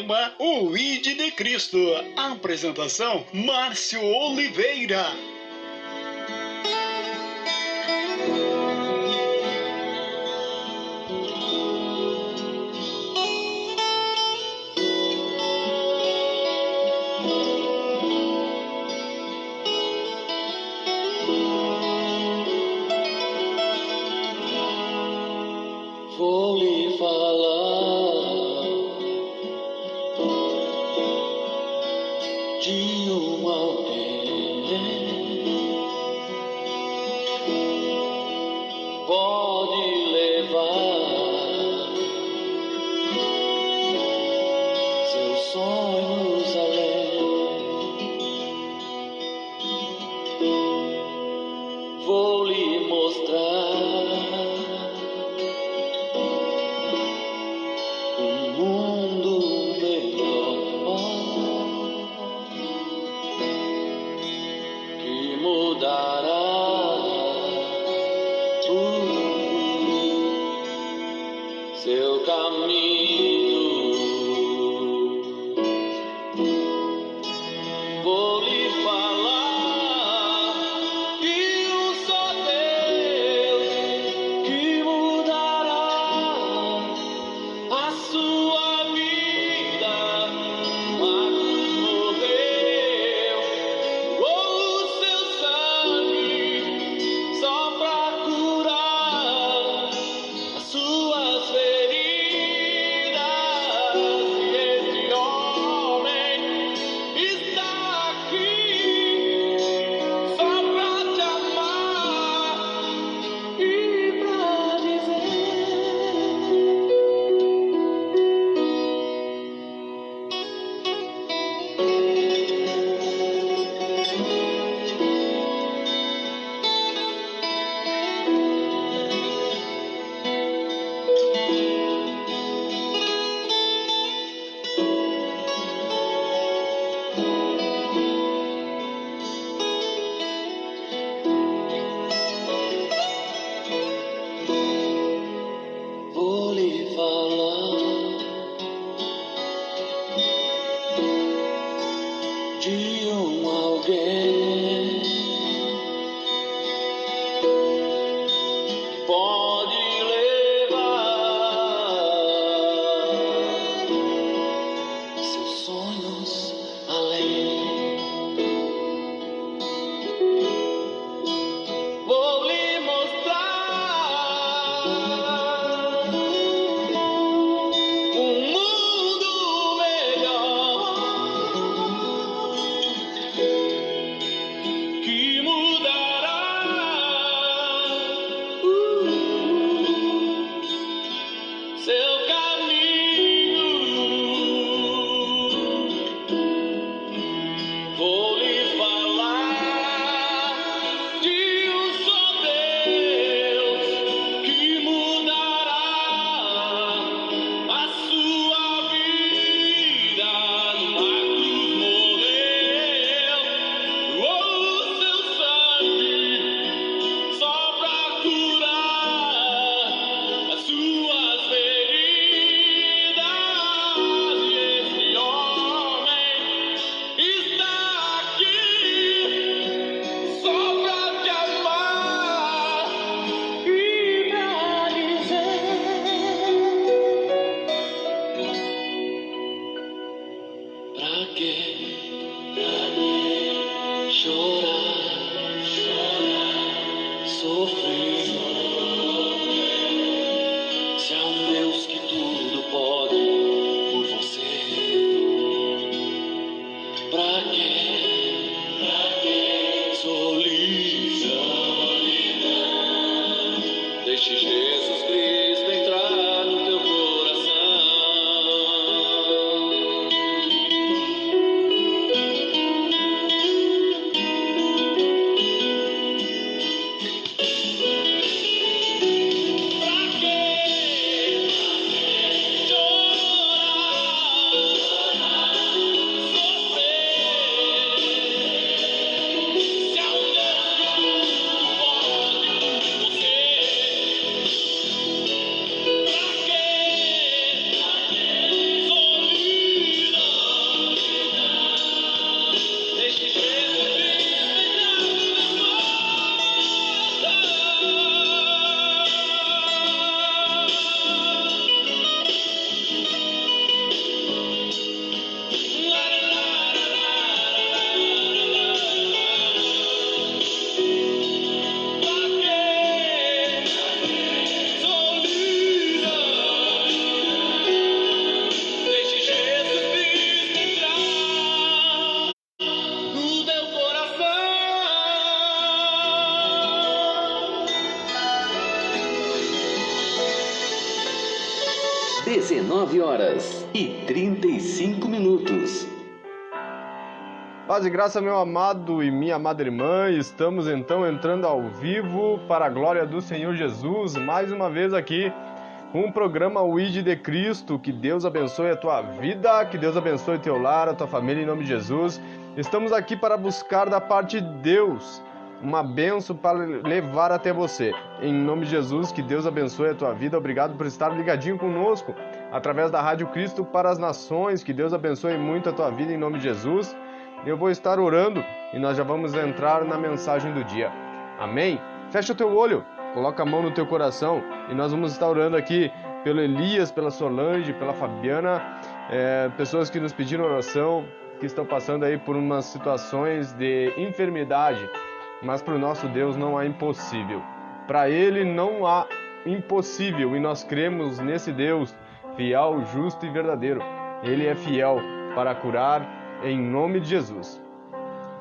programa O ID de Cristo. Apresentação: Márcio Oliveira. Vou lhe falar de alguém. Pode levar seus sonhos além. Vou lhe mostrar mudará seu caminho. Vou lhe falar de só Deus que mudará a sua vida. Marcos morreu, o seu sangue 19h35. Paz e graça, meu amado e minha amada irmã, estamos então entrando ao vivo para a glória do Senhor Jesus, mais uma vez aqui com o programa Ide de Cristo. Que Deus abençoe a tua vida, que Deus abençoe o teu lar, a tua família, em nome de Jesus. Estamos aqui para buscar da parte de Deus uma bênção para levar até você. Em nome de Jesus, que Deus abençoe a tua vida. Obrigado por estar ligadinho conosco através da Rádio Cristo para as Nações. Que Deus abençoe muito a tua vida, em nome de Jesus. Eu vou estar orando e nós já vamos entrar na mensagem do dia. Amém? Fecha o teu olho, coloca a mão no teu coração e nós vamos estar orando aqui pelo Elias, pela Solange, pela Fabiana, pessoas que nos pediram oração, que estão passando aí por umas situações de enfermidade. Mas para o nosso Deus não há impossível. Para Ele não há impossível e nós cremos nesse Deus fiel, justo e verdadeiro. Ele é fiel para curar em nome de Jesus.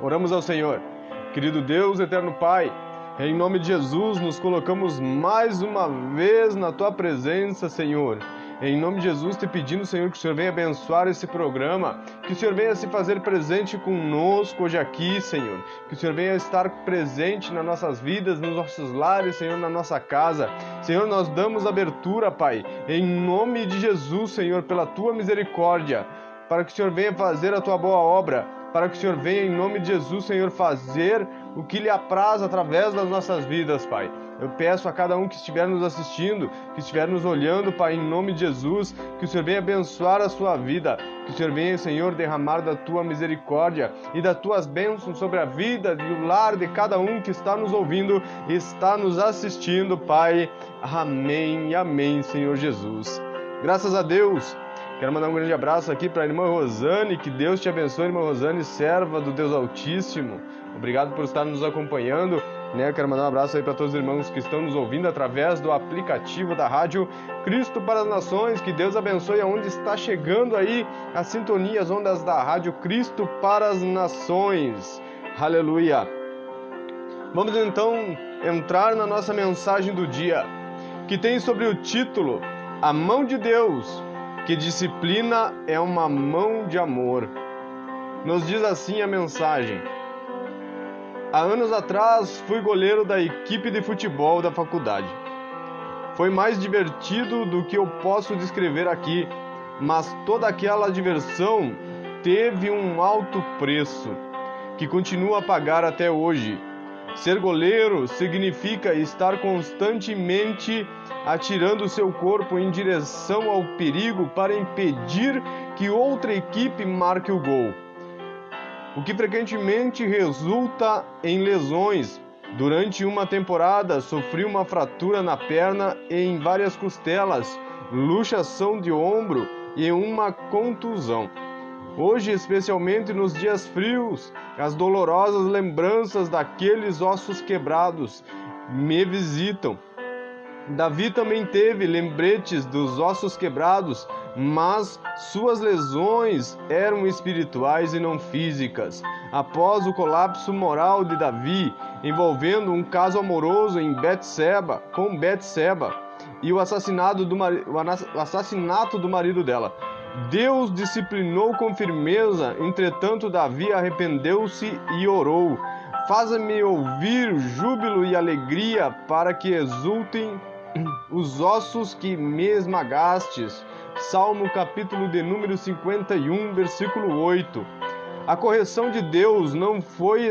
Oramos ao Senhor. Querido Deus, eterno Pai, em nome de Jesus nos colocamos mais uma vez na Tua presença, Senhor. Em nome de Jesus, te pedindo, Senhor, que o Senhor venha abençoar esse programa, que o Senhor venha se fazer presente conosco hoje aqui, Senhor. Que o Senhor venha estar presente nas nossas vidas, nos nossos lares, Senhor, na nossa casa. Senhor, nós damos abertura, Pai, em nome de Jesus, Senhor, pela Tua misericórdia, para que o Senhor venha fazer a Tua boa obra, para que o Senhor venha, em nome de Jesus, Senhor, fazer o que lhe apraz através das nossas vidas, Pai. Eu peço a cada um que estiver nos assistindo, que estiver nos olhando, Pai, em nome de Jesus, que o Senhor venha abençoar a sua vida, que o Senhor venha, Senhor, derramar da Tua misericórdia e das Tuas bênçãos sobre a vida e o lar de cada um que está nos ouvindo e está nos assistindo, Pai. Amém e amém, Senhor Jesus. Graças a Deus. Quero mandar um grande abraço aqui para a irmã Rosane, que Deus te abençoe, irmã Rosane, serva do Deus Altíssimo. Obrigado por estar nos acompanhando. Quero mandar um abraço aí para todos os irmãos que estão nos ouvindo através do aplicativo da Rádio Cristo para as Nações. Que Deus abençoe aonde está chegando aí a sintonia, as ondas da Rádio Cristo para as Nações. Aleluia! Vamos então entrar na nossa mensagem do dia, que tem sobre o título A Mão de Deus, que disciplina é uma mão de amor. Nos diz assim a mensagem: há anos atrás fui goleiro da equipe de futebol da faculdade. Foi mais divertido do que eu posso descrever aqui, mas toda aquela diversão teve um alto preço, que continua a pagar até hoje. Ser goleiro significa estar constantemente atirando seu corpo em direção ao perigo para impedir que outra equipe marque o gol, o que frequentemente resulta em lesões. Durante uma temporada, sofri uma fratura na perna e em várias costelas, luxação de ombro e uma contusão. Hoje, especialmente nos dias frios, as dolorosas lembranças daqueles ossos quebrados me visitam. Davi também teve lembretes dos ossos quebrados, mas suas lesões eram espirituais e não físicas. Após o colapso moral de Davi, envolvendo um caso amoroso com Betseba e o assassinato do marido dela, Deus disciplinou com firmeza. Entretanto, Davi arrependeu-se e orou: faça-me ouvir júbilo e alegria, para que exultem os ossos que me esmagastes. Salmo capítulo de número 51, versículo 8. A correção de Deus não foi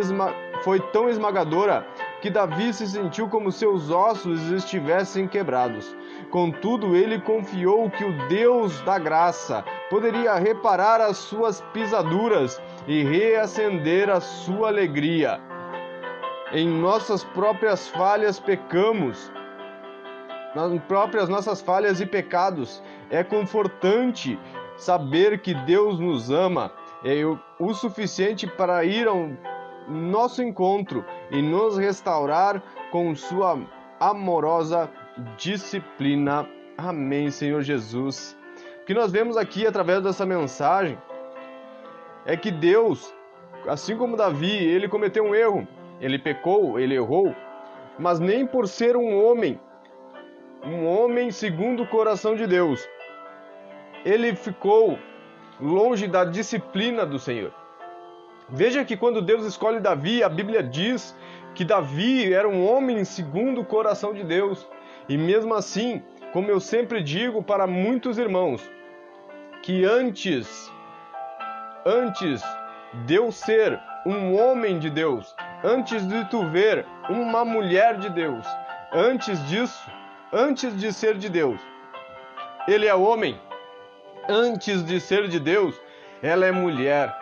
tão esmagadora que Davi se sentiu como seus ossos estivessem quebrados. Contudo, ele confiou que o Deus da graça poderia reparar as suas pisaduras e reacender a sua alegria. Em nossas próprias falhas pecamos, nas próprias nossas falhas e pecados, é confortante saber que Deus nos ama, é o suficiente para ir ao nosso encontro e nos restaurar com sua amorosa disciplina. Amém, Senhor Jesus. O que nós vemos aqui através dessa mensagem é que Deus, assim como Davi, ele cometeu um erro, ele pecou, ele errou, mas nem por ser um homem segundo o coração de Deus, ele ficou longe da disciplina do Senhor. Veja que quando Deus escolhe Davi, a Bíblia diz que Davi era um homem segundo o coração de Deus. E mesmo assim, como eu sempre digo para muitos irmãos, que antes de eu ser um homem de Deus, antes de tu ver uma mulher de Deus, antes de ser de Deus, ele é homem. Antes de ser de Deus, ela é mulher.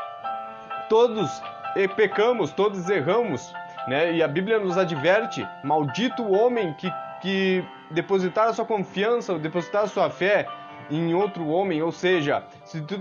Todos pecamos, todos erramos, né? E a Bíblia nos adverte: maldito o homem que depositar a sua confiança, depositar a sua fé em outro homem. Ou seja, se tu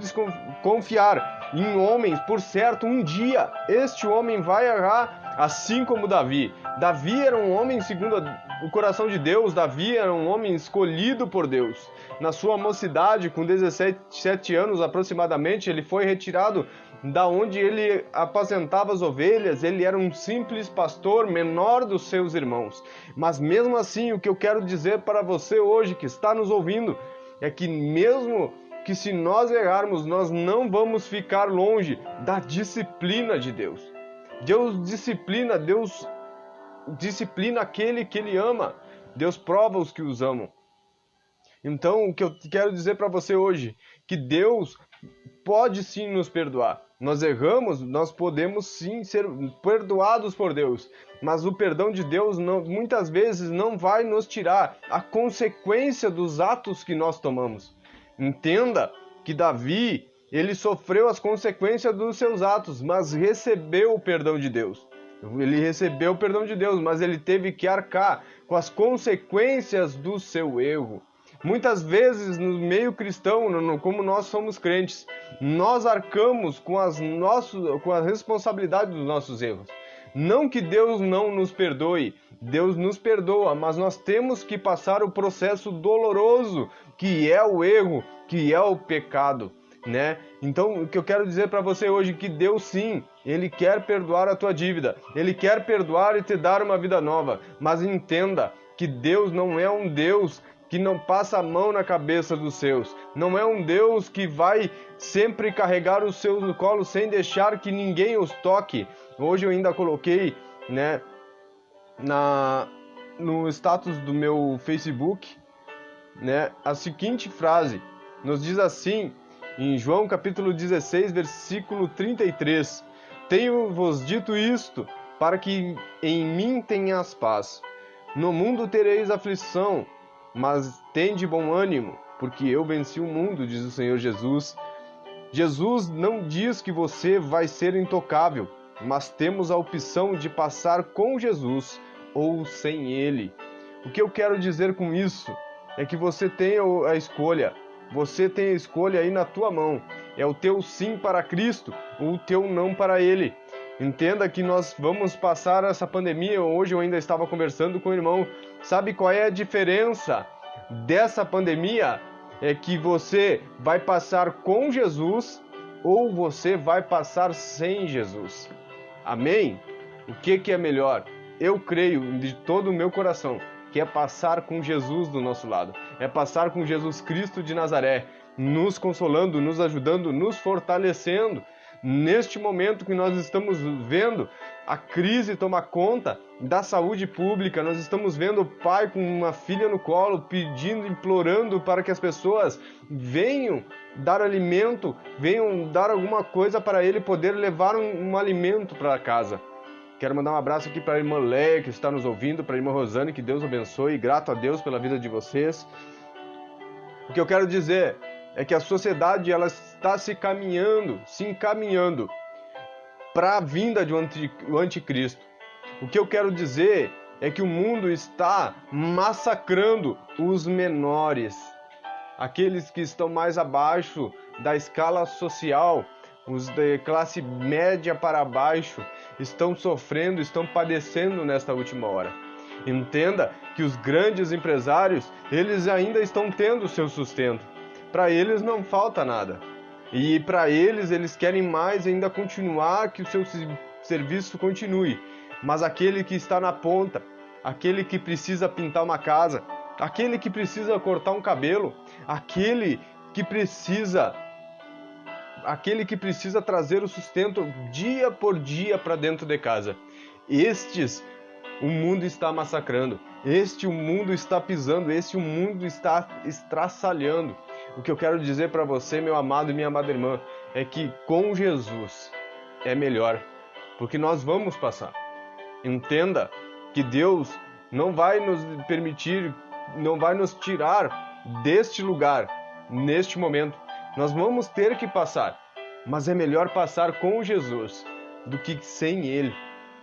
confiar em homens, por certo, um dia este homem vai errar, assim como Davi. Davi era um homem segundo o coração de Deus. Davi era um homem escolhido por Deus. Na sua mocidade, com 17 anos aproximadamente, ele foi retirado da onde ele apacentava as ovelhas. Ele era um simples pastor, menor dos seus irmãos. Mas mesmo assim, o que eu quero dizer para você hoje que está nos ouvindo é que mesmo que se nós errarmos, nós não vamos ficar longe da disciplina de Deus. Deus disciplina aquele que Ele ama. Deus prova os que os amam. Então, o que eu quero dizer para você hoje, que Deus pode sim nos perdoar. Nós erramos, nós podemos sim ser perdoados por Deus, mas o perdão de Deus muitas vezes não vai nos tirar a consequência dos atos que nós tomamos. Entenda que Davi, ele sofreu as consequências dos seus atos, mas recebeu o perdão de Deus. Ele recebeu o perdão de Deus, mas ele teve que arcar com as consequências do seu erro. Muitas vezes no meio cristão, como nós somos crentes, nós arcamos com a responsabilidade dos nossos erros. Não que Deus não nos perdoe, Deus nos perdoa, mas nós temos que passar o processo doloroso que é o erro, que é o pecado, né? Então, o que eu quero dizer para você hoje é que Deus sim, Ele quer perdoar a tua dívida, Ele quer perdoar e te dar uma vida nova, mas entenda que Deus não é um Deus que não passa a mão na cabeça dos seus. Não é um Deus que vai sempre carregar os seus no colo sem deixar que ninguém os toque. Hoje eu ainda coloquei, né, no status do meu Facebook, né, a seguinte frase. Nos diz assim, em João capítulo 16, versículo 33. Tenho-vos dito isto, para que em mim tenhas paz. No mundo tereis aflição, mas tende bom ânimo, porque eu venci o mundo, diz o Senhor Jesus. Jesus não diz que você vai ser intocável, mas temos a opção de passar com Jesus ou sem Ele. O que eu quero dizer com isso é que você tem a escolha. Você tem a escolha aí na tua mão. É o teu sim para Cristo ou o teu não para Ele. Entenda que nós vamos passar essa pandemia. Hoje eu ainda estava conversando com o irmão. Sabe qual é a diferença dessa pandemia? É que você vai passar com Jesus ou você vai passar sem Jesus. Amém? O que é melhor? Eu creio de todo o meu coração que é passar com Jesus do nosso lado. É passar com Jesus Cristo de Nazaré, nos consolando, nos ajudando, nos fortalecendo. Neste momento que nós estamos vendo a crise tomar conta da saúde pública, nós estamos vendo o pai com uma filha no colo pedindo, implorando para que as pessoas venham dar alimento, venham dar alguma coisa para ele poder levar um alimento para casa. Quero mandar um abraço aqui para a irmã Leia, que está nos ouvindo, para a irmã Rosane, que Deus abençoe, grato a Deus pela vida de vocês. O que eu quero dizer é que a sociedade ela está se encaminhando para a vinda do anticristo. O que eu quero dizer é que o mundo está massacrando os menores, aqueles que estão mais abaixo da escala social, os de classe média para baixo, estão sofrendo, estão padecendo nesta última hora. Entenda que os grandes empresários, eles ainda estão tendo o seu sustento. Para eles não falta nada. E para eles querem mais ainda continuar, que o seu serviço continue. Mas aquele que está na ponta, aquele que precisa pintar uma casa, aquele que precisa cortar um cabelo, aquele que precisa trazer o sustento dia por dia para dentro de casa. Estes o mundo está massacrando, o mundo está pisando, o mundo está estraçalhando. O que eu quero dizer para você, meu amado e minha amada irmã, é que com Jesus é melhor, porque nós vamos passar. Entenda que Deus não vai nos permitir, não vai nos tirar deste lugar, neste momento. Nós vamos ter que passar, mas é melhor passar com Jesus do que sem Ele.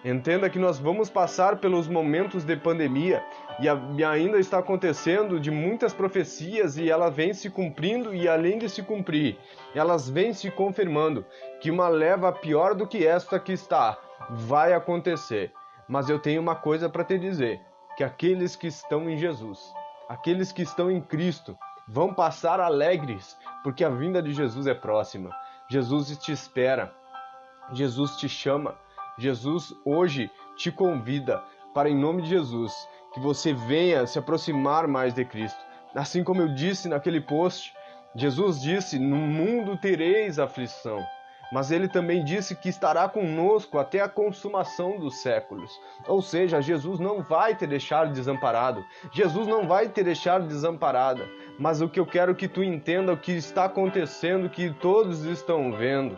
Entenda que nós vamos passar pelos momentos de pandemia e ainda está acontecendo de muitas profecias e ela vem se cumprindo e além de se cumprir, elas vêm se confirmando que uma leva pior do que esta que está vai acontecer. Mas eu tenho uma coisa para te dizer, que aqueles que estão em Jesus, aqueles que estão em Cristo, vão passar alegres, porque a vinda de Jesus é próxima. Jesus te espera, Jesus te chama. Jesus hoje te convida para, em nome de Jesus, que você venha se aproximar mais de Cristo. Assim como eu disse naquele post, Jesus disse, no mundo tereis aflição, mas Ele também disse que estará conosco até a consumação dos séculos. Ou seja, Jesus não vai te deixar desamparado, Jesus não vai te deixar desamparada, mas o que eu quero que tu entenda, o que está acontecendo, que todos estão vendo,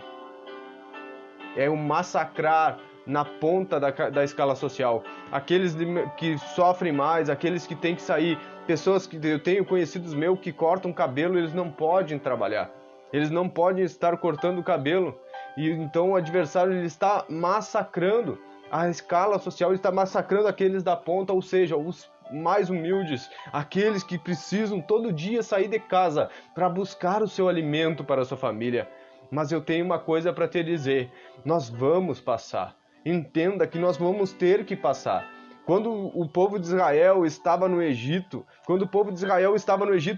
é o massacrar na ponta da escala social, aqueles que sofrem mais, aqueles que têm que sair, pessoas que eu tenho conhecidos meus que cortam cabelo, eles não podem trabalhar, eles não podem estar cortando o cabelo, e então o adversário ele está massacrando a escala social, ele está massacrando aqueles da ponta, ou seja, os mais humildes, aqueles que precisam todo dia sair de casa para buscar o seu alimento para a sua família. Mas eu tenho uma coisa para te dizer, nós vamos passar. Entenda que nós vamos ter que passar. Quando o povo de Israel estava no Egito,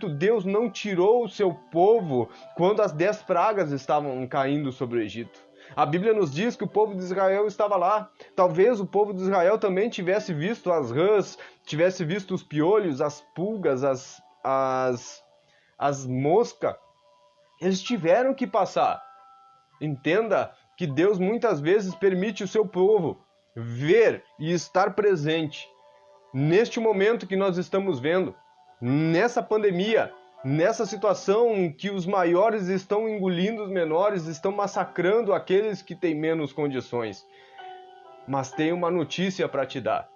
Deus não tirou o seu povo quando as 10 pragas estavam caindo sobre o Egito. A Bíblia nos diz que o povo de Israel estava lá. Talvez o povo de Israel também tivesse visto as rãs, tivesse visto os piolhos, as pulgas, as moscas. Eles tiveram que passar. Entenda que Deus muitas vezes permite o seu povo ver e estar presente neste momento que nós estamos vendo, nessa pandemia, nessa situação em que os maiores estão engolindo os menores, estão massacrando aqueles que têm menos condições. Mas tem uma notícia para te dar.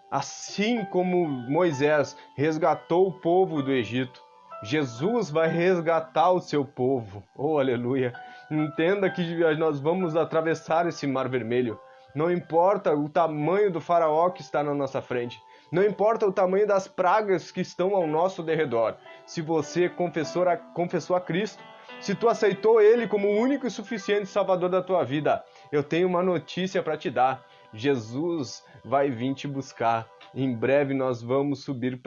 Assim como Moisés resgatou o povo do Egito, Jesus vai resgatar o seu povo. Oh, aleluia! Entenda que nós vamos atravessar esse mar vermelho. Não importa o tamanho do faraó que está na nossa frente. Não importa o tamanho das pragas que estão ao nosso derredor. Se você confessou a Cristo, se tu aceitou Ele como o único e suficiente Salvador da tua vida, eu tenho uma notícia para te dar. Jesus vai vir te buscar. Em breve nós vamos subir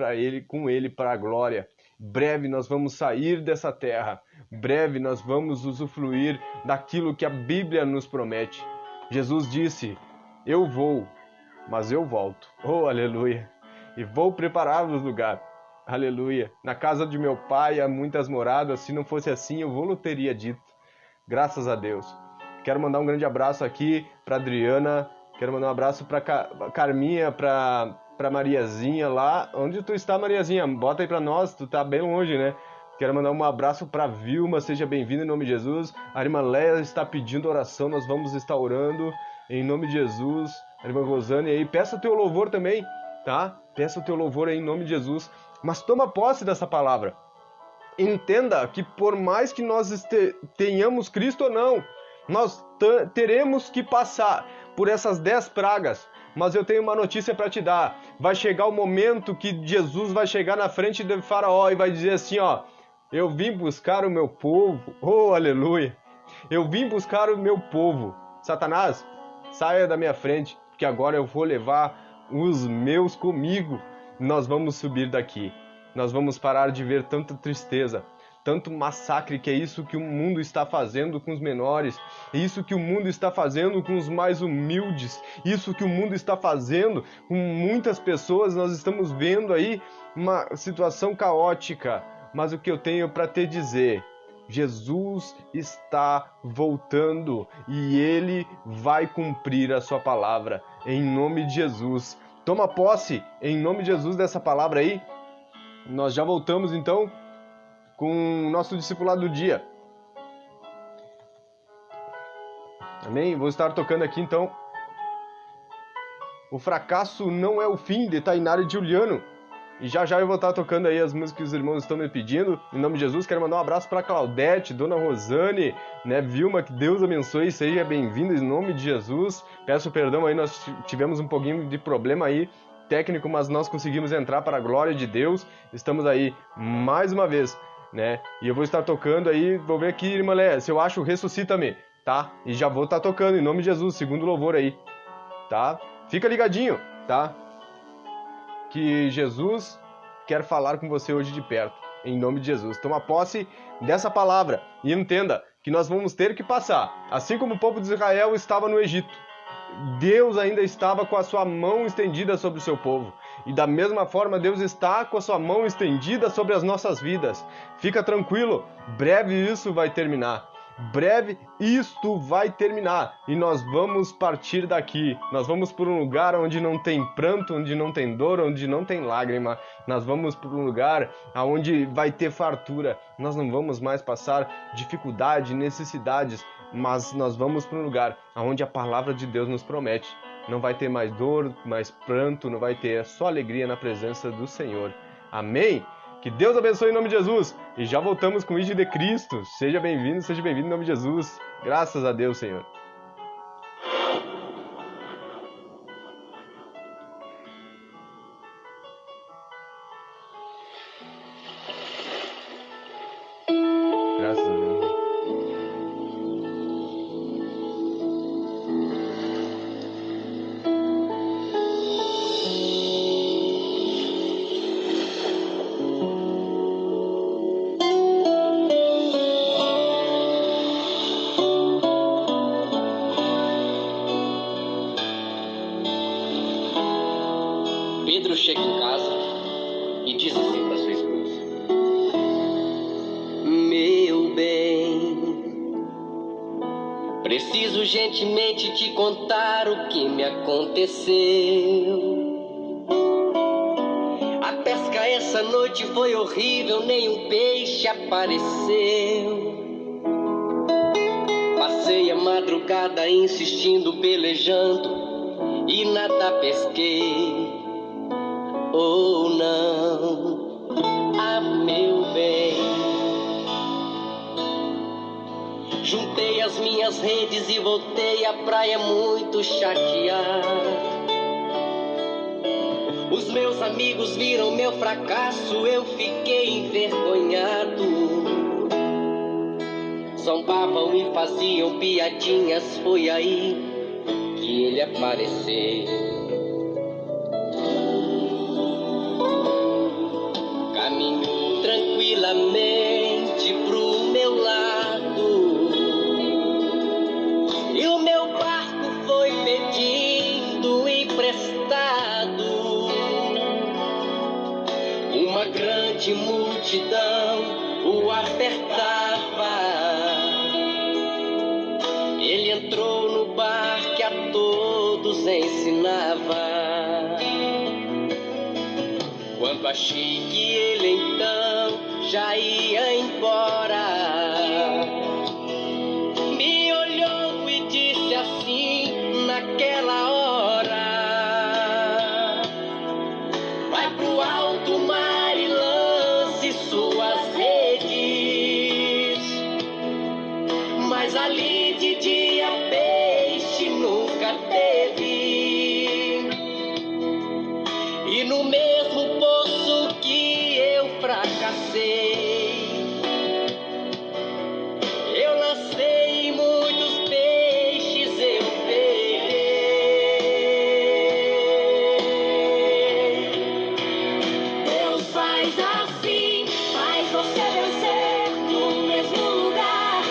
com Ele para a glória. Breve nós vamos sair dessa terra. Breve nós vamos usufruir daquilo que a Bíblia nos promete. Jesus disse, eu vou, mas eu volto. Oh, aleluia! E vou preparar-vos lugar. Aleluia! Na casa de meu pai há muitas moradas. Se não fosse assim, eu vou teria dito. Graças a Deus. Quero mandar um grande abraço aqui para Adriana. Quero mandar um abraço para Carminha, para Mariazinha lá. Onde tu está, Mariazinha? Bota aí para nós, tu tá bem longe, né? Quero mandar um abraço para Vilma, seja bem-vinda em nome de Jesus. A irmã Leia está pedindo oração, nós vamos estar orando em nome de Jesus. A irmã Rosane aí, peça o teu louvor também, tá? Peça o teu louvor aí em nome de Jesus. Mas toma posse dessa palavra. Entenda que por mais que nós tenhamos Cristo ou não, nós teremos que passar por essas 10 pragas. Mas eu tenho uma notícia para te dar. Vai chegar o momento que Jesus vai chegar na frente do faraó e vai dizer assim, ó, eu vim buscar o meu povo. Oh, aleluia. Eu vim buscar o meu povo. Satanás, saia da minha frente, porque agora eu vou levar os meus comigo. Nós vamos subir daqui. Nós vamos parar de ver tanta tristeza, tanto massacre, que é isso que o mundo está fazendo com os menores, isso que o mundo está fazendo com os mais humildes, isso que o mundo está fazendo com muitas pessoas. Nós estamos vendo aí uma situação caótica, mas o que eu tenho para te dizer Jesus está voltando e Ele vai cumprir a sua palavra, em nome de Jesus. Toma posse, em nome de Jesus, dessa palavra aí. Nós já voltamos, então, com o nosso discipulado do dia. Amém? Vou estar tocando aqui, então, O Fracasso Não é o Fim, de Tainara e Juliano. E já eu vou estar tocando aí as músicas que os irmãos estão me pedindo. Em nome de Jesus, quero mandar um abraço para Claudete, Dona Rosane, né, Vilma, que Deus abençoe, seja bem-vindo em nome de Jesus. Peço perdão aí, nós tivemos um pouquinho de problema aí técnico, mas nós conseguimos entrar para a glória de Deus. Estamos aí mais uma vez, né? E eu vou estar tocando aí, vou ver aqui, irmã Léa, se eu acho Ressuscita-me, tá? E já vou estar tocando em nome de Jesus, segundo louvor aí, tá? Fica ligadinho, tá? Que Jesus quer falar com você hoje de perto, em nome de Jesus. Toma posse dessa palavra e entenda que nós vamos ter que passar. Assim como o povo de Israel estava no Egito, Deus ainda estava com a sua mão estendida sobre o seu povo. E da mesma forma, Deus está com a sua mão estendida sobre as nossas vidas. Fica tranquilo, breve isso vai terminar. Breve isto vai terminar e nós vamos partir daqui. Nós vamos por um lugar onde não tem pranto, onde não tem dor, onde não tem lágrima. Nós vamos por um lugar onde vai ter fartura. Nós não vamos mais passar dificuldade, necessidades, mas nós vamos para um lugar onde a palavra de Deus nos promete. Não vai ter mais dor, mais pranto, não vai ter só alegria na presença do Senhor. Amém? Que Deus abençoe em nome de Jesus. E já voltamos com o Ide de Cristo. Seja bem-vindo em nome de Jesus. Graças a Deus, Senhor. Graças a Deus. Pedro chega em casa e diz assim para sua esposa: meu bem, preciso gentilmente te contar o que me aconteceu. A pesca essa noite foi horrível, nenhum peixe apareceu. Passei a madrugada insistindo, pelejando e nada pesquei. Oh não, ah meu bem. Juntei as minhas redes e voltei à praia muito chateado. Os meus amigos viram meu fracasso, eu fiquei envergonhado. Zombavam e faziam piadinhas, foi aí que ele apareceu. Caminho tranquilamente pro meu lado e o meu barco foi pedindo emprestado. Uma grande multidão o apertava. Ele entrou no bar que a todos ensinava. Quando achei que ele então já ia embora, me olhou e disse assim naquela hora: vai pro alto mar e lance suas redes, mas ali de dia peixe nunca teve, e no mesmo poço que eu fracassei, eu lancei e muitos peixes eu peguei. Deus faz assim, faz você vencer no mesmo lugar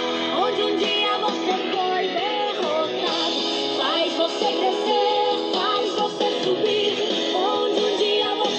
onde um dia você foi derrotado. Faz você crescer, faz você subir onde um dia você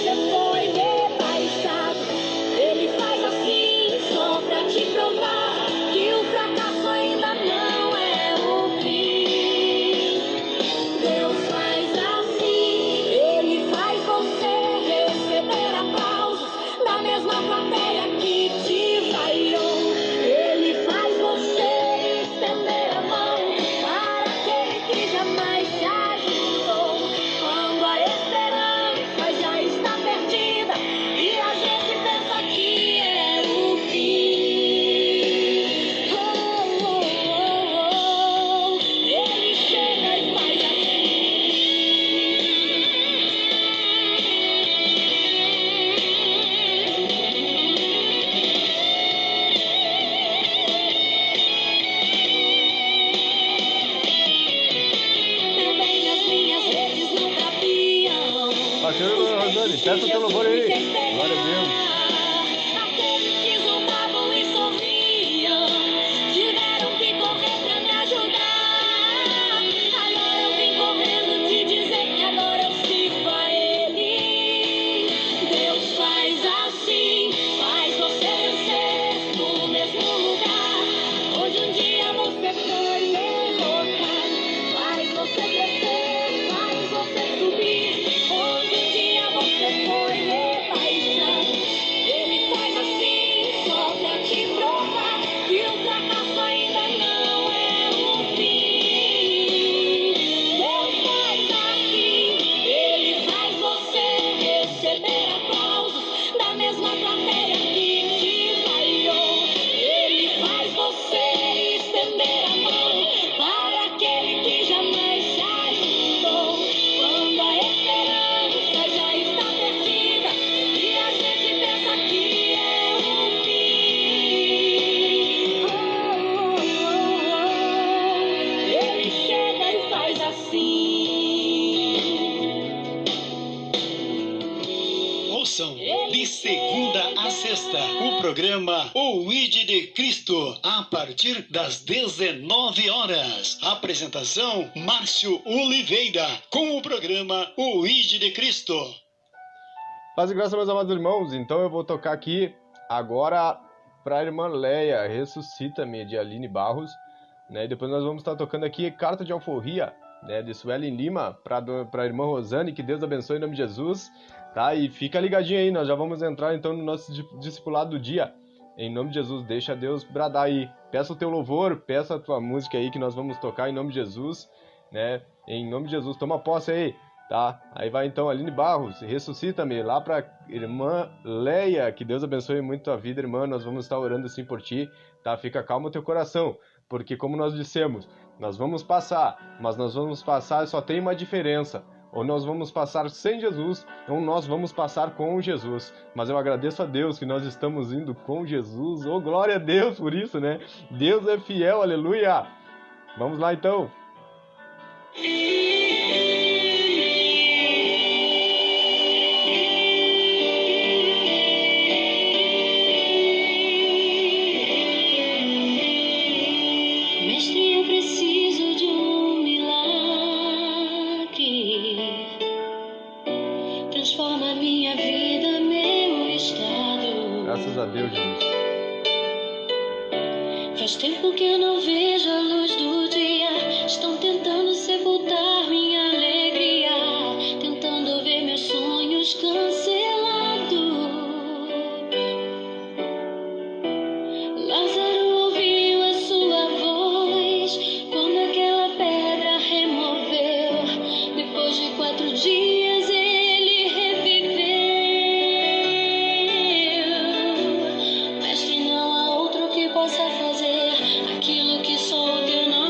Rosane, peça o teu louvor aí. Glória a Deus. Aqueles que zombavam e sorriam tiveram que correr pra me ajudar. Agora eu vim correndo te dizer que agora eu sirvo a Ele. Deus faz assim, faz você vencer no mesmo lugar onde um dia você foi derrotado. Faz você crescer, faz você subir onde um dia você foi rebaixado. Ele faz assim só pra te provar que o fracasso ainda não é o fim. Deus faz assim, Ele faz você receber aplausos da mesma plateia que te vaiou. Ele faz você estender a mão para aquele que jamais se ajudou. Quando a esperança já está perdida e a gente pensa que é o fim, Ele chega e faz assim. Ouçam de segunda a sexta o programa O ID de Cristo a partir das 19 horas. Apresentação Márcio Oliveira com o programa O ID de Cristo. Paz e graça, meus amados irmãos. Então eu vou tocar aqui agora para a irmã Leia, Ressuscita-me, de Aline Barros, né? E depois nós vamos estar tocando aqui Carta de Alforria, né, de Suelen Lima, para a irmã Rosane. Que Deus abençoe em nome de Jesus, tá? E fica ligadinho aí, nós já vamos entrar então no nosso discipulado do dia. Em nome de Jesus, deixa Deus bradar aí. Peça o teu louvor, peça a tua música aí que nós vamos tocar em nome de Jesus, né? Em nome de Jesus, toma posse aí, tá? Aí vai então Aline Barros, Ressuscita-me, lá pra irmã Leia. Que Deus abençoe muito a vida, irmã. Nós vamos estar orando assim por ti, tá? Fica calmo o teu coração, porque como nós dissemos, nós vamos passar, mas nós vamos passar, só tem uma diferença. Ou nós vamos passar sem Jesus, ou nós vamos passar com Jesus. Mas eu agradeço a Deus que nós estamos indo com Jesus. Oh, glória a Deus por isso, né? Deus é fiel, aleluia! Vamos lá então. Mestre, eu preciso de um milagre. Transforma minha vida, meu estado. Graças a Deus, Jesus. Faz tempo que eu não vejo a luz do dia. Estão tentando sepultar minha alegria, tentando ver meus sonhos cancelados. Lázaro ouviu a sua voz quando aquela pedra removeu. Depois de 4 dias ele reviveu. Mestre, não há outro que possa fazer aquilo que só o teu nome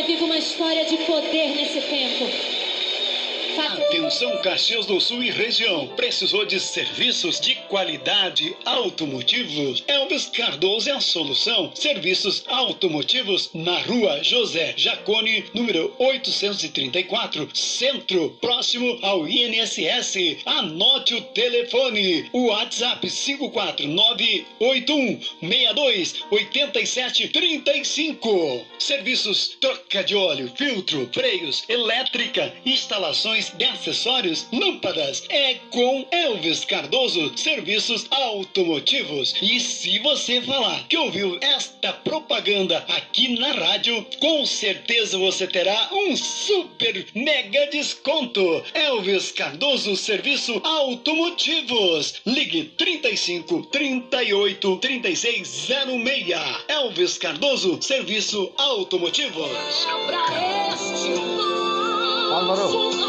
viva uma história de poder nesse tempo. Atenção, Caxias do Sul e região. Precisou de serviços de qualidade automotivos? Elvis Cardoso é a solução. Serviços automotivos na rua José Jacone, número 834, Centro, próximo ao INSS. Anote o telefone. O WhatsApp 54981628735. Serviços troca de óleo, filtro, freios, elétrica, instalações de acessórios, lâmpadas. É com Elvis Cardoso, serviços automotivos. E se você falar que ouviu esta propaganda aqui na rádio, com certeza você terá um super mega desconto. Elvis Cardoso, serviço automotivos. Ligue 35 38 36 06. Elvis Cardoso, serviço automotivos. Álvaro.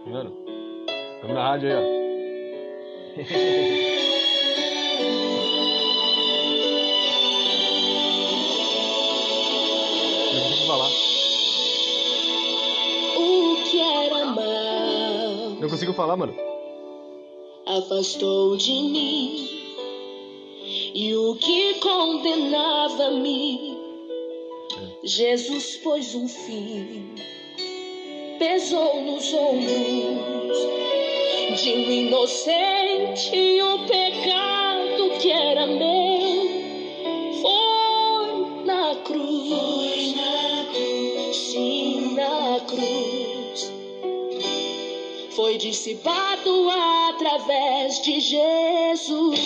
Mano, estamos na rádio aí, ó. Não consigo falar. O que era mal Não consigo falar, mano. afastou de mim, e o que condenava-me, Jesus pôs um fim. Pesou nos ombros de um inocente, e o pecado que era meu foi na cruz, sim, na cruz. Foi dissipado através de Jesus.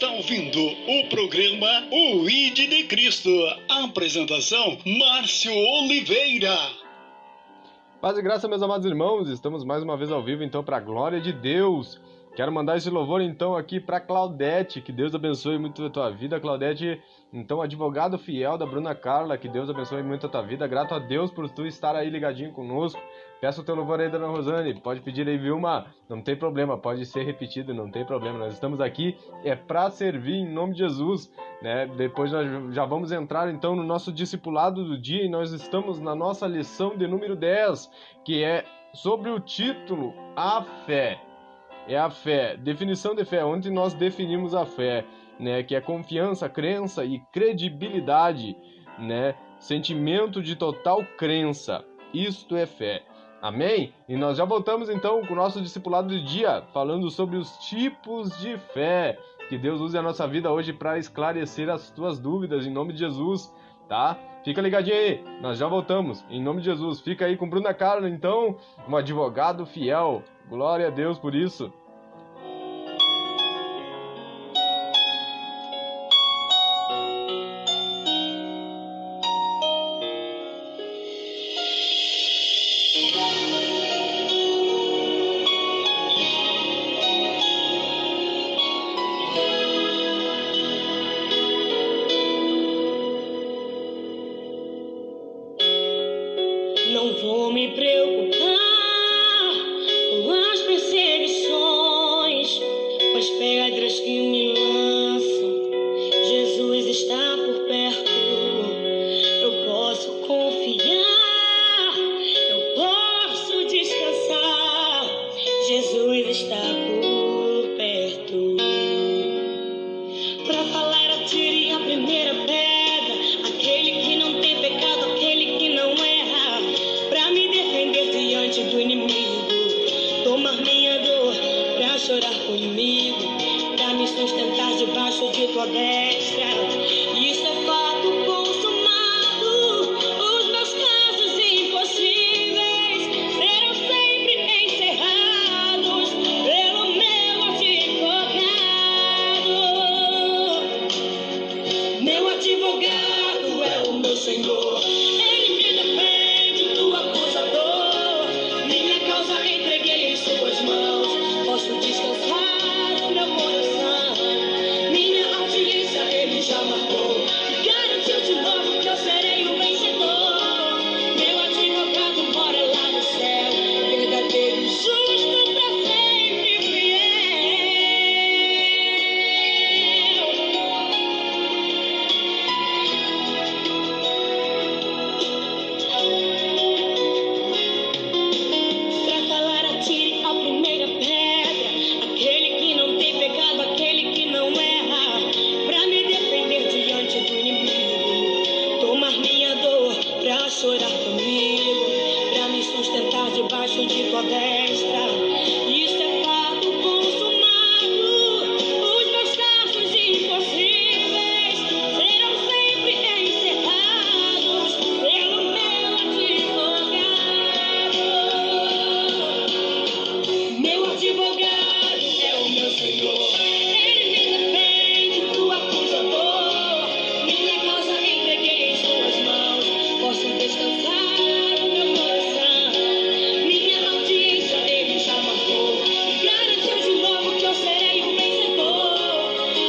está ouvindo o programa O ID de Cristo. Apresentação, Márcio Oliveira. Paz e graça, meus amados irmãos, estamos mais uma vez ao vivo, então, para a glória de Deus. Quero mandar esse louvor, então, aqui para Claudete, que Deus abençoe muito a tua vida, Claudete, então, advogado fiel da Bruna Carla, que Deus abençoe muito a tua vida, grato a Deus por tu estar aí ligadinho conosco. Peço o teu louvor aí, dona Rosane, pode pedir aí, Vilma, não tem problema, pode ser repetido, não tem problema, nós estamos aqui, para servir em nome de Jesus, né? Depois nós já vamos entrar, então, no nosso discipulado do dia, e nós estamos na nossa lição de número 10, que é sobre o título A Fé. É a fé, definição de fé, onde nós definimos a fé, né, que é confiança, crença e credibilidade, né, sentimento de total crença, isto é fé, amém? E nós já voltamos então com o nosso discipulado do dia, falando sobre os tipos de fé, que Deus use a nossa vida hoje para esclarecer as tuas dúvidas, em nome de Jesus, tá? Fica ligadinho aí, nós já voltamos, em nome de Jesus. Fica aí com Bruna Carla, então, um advogado fiel. Glória a Deus por isso. Não vou me preocupar com as perseguições, com as pedras que me lançam. Jesus está por perto, eu posso confiar, eu posso descansar. Jesus está por perto. Pra falar, atire a primeira pedra, aquele que não tem pecado, aquele que não erra. Pra me defender diante do inimigo, tomar minha dor, pra chorar comigo, pra me sustentar debaixo de tua destra. Isso é fato consumado, os meus casos impossíveis serão sempre encerrados pelo meu advogado. Meu advogado é o meu Senhor, Ele me defende do acusador. Minha causa entreguei em suas mãos, posso descansar o meu coração. Minha audiência Ele já marcou, garantiu de novo que eu serei o vencedor. Meu advogado mora lá no céu, verdadeiro e justo, pra sempre Pra falar, atire a primeira pedra, aquele que não tem pecado, aquele que não erra. Pra me defender diante do inimigo, tomar minha dor, pra chorar comigo, pra me sustentar debaixo de tua destra. Isso é fato consumado, os meus casos impossíveis serão sempre encerrados pelo meu advogado. Meu advogado é o meu Senhor, Ele me defende do acusador. Minha causa entreguei em suas mãos, posso descansar o meu coração. Minha audiência Ele já marcou, garantiu de novo que eu serei o vencedor.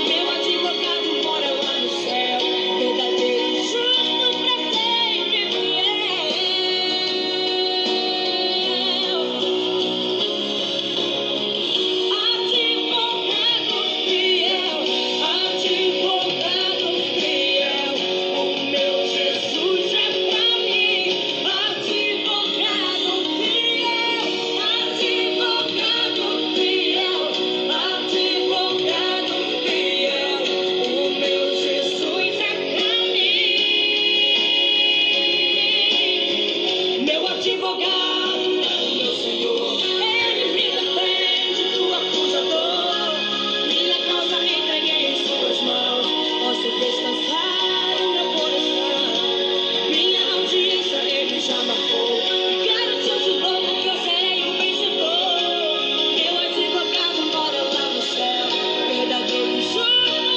Meu advogado mora lá no céu, verdadeiro e justo, pra sempre fiel. Advogado fiel, o meu Jesus é pra mim. Advogado fiel, o meu Jesus é pra mim. Meu advogado é o meu Senhor, Ele me defende do acusador. Minha causa entreguei em suas mãos, posso descansar o meu coração. Minha audiência Ele já marcou, garantiu de novo que eu serei o vencedor. Meu advogado mora lá no céu, verdadeiro e justo,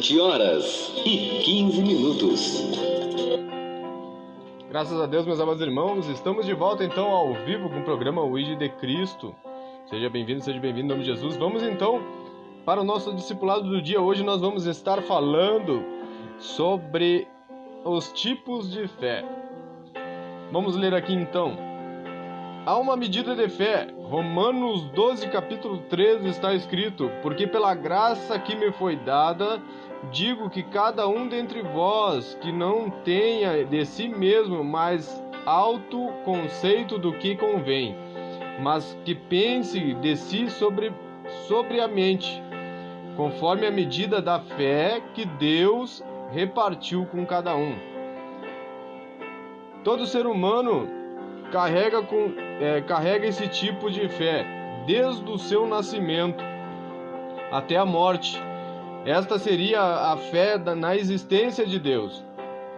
20h15. Graças a Deus, meus amados irmãos, estamos de volta então ao vivo com o programa Ide de Cristo. Seja bem-vindo em nome de Jesus. Vamos então para o nosso discipulado do dia. Hoje nós vamos estar falando sobre os tipos de fé. Vamos ler aqui então. Há uma medida de fé. Romanos 12, capítulo 13 está escrito: porque pela graça que me foi dada, digo que cada um dentre vós que não tenha de si mesmo mais alto conceito do que convém, mas que pense de si sobriamente, conforme a medida da fé que Deus repartiu com cada um. Todo ser humano carrega esse tipo de fé desde o seu nascimento até a morte. Esta seria a fé na existência de Deus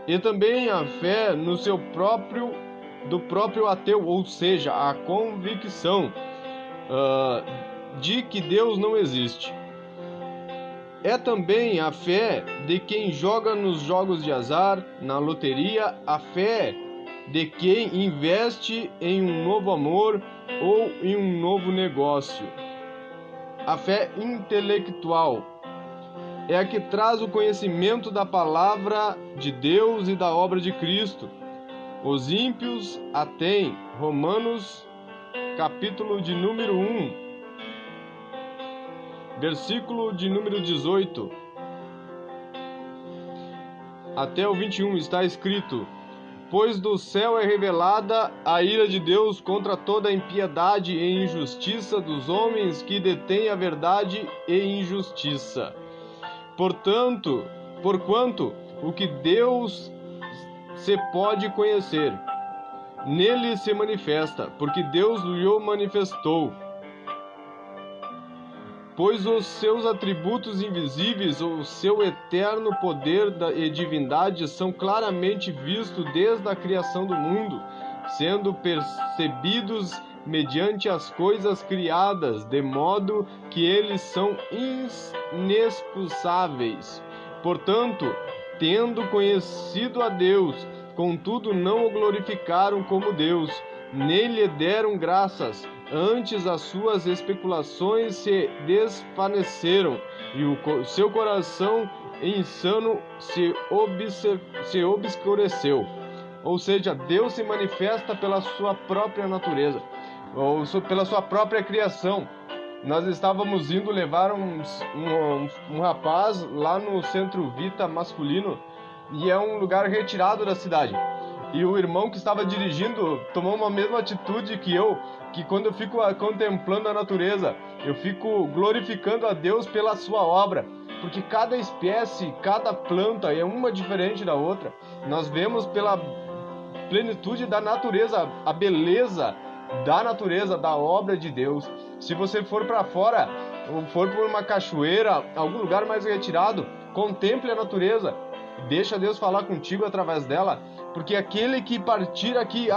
e também a fé no do próprio ateu, ou seja, a convicção de que Deus não existe. É também a fé de quem joga nos jogos de azar, na loteria, a fé de quem investe em um novo amor ou em um novo negócio. A fé intelectual é a que traz o conhecimento da palavra de Deus e da obra de Cristo. Os ímpios a têm. Romanos, capítulo de número 1, versículo de número 18 até o 21 está escrito: pois do céu é revelada a ira de Deus contra toda a impiedade e injustiça dos homens que detêm a verdade e injustiça. Porquanto o que Deus se pode conhecer, nele se manifesta, porque Deus lhe manifestou. Pois os seus atributos invisíveis, o seu eterno poder e divindade são claramente vistos desde a criação do mundo, sendo percebidos mediante as coisas criadas, de modo que eles são inexcusáveis. Portanto, tendo conhecido a Deus, contudo não o glorificaram como Deus, nem lhe deram graças. Antes as suas especulações se desvaneceram e o seu coração insano se obscureceu. Ou seja, Deus se manifesta pela sua própria natureza, ou pela sua própria criação. Nós estávamos indo levar um rapaz lá no Centro Vita masculino, e é um lugar retirado da cidade. E o irmão que estava dirigindo tomou uma mesma atitude que eu, que quando eu fico contemplando a natureza, eu fico glorificando a Deus pela sua obra, porque cada espécie, cada planta é uma diferente da outra. Nós vemos pela plenitude da natureza, a beleza da natureza, da obra de Deus. Se você for para fora, ou for por uma cachoeira, algum lugar mais retirado, contemple a natureza, deixa Deus falar contigo através dela. Porque aquele que partir aqui,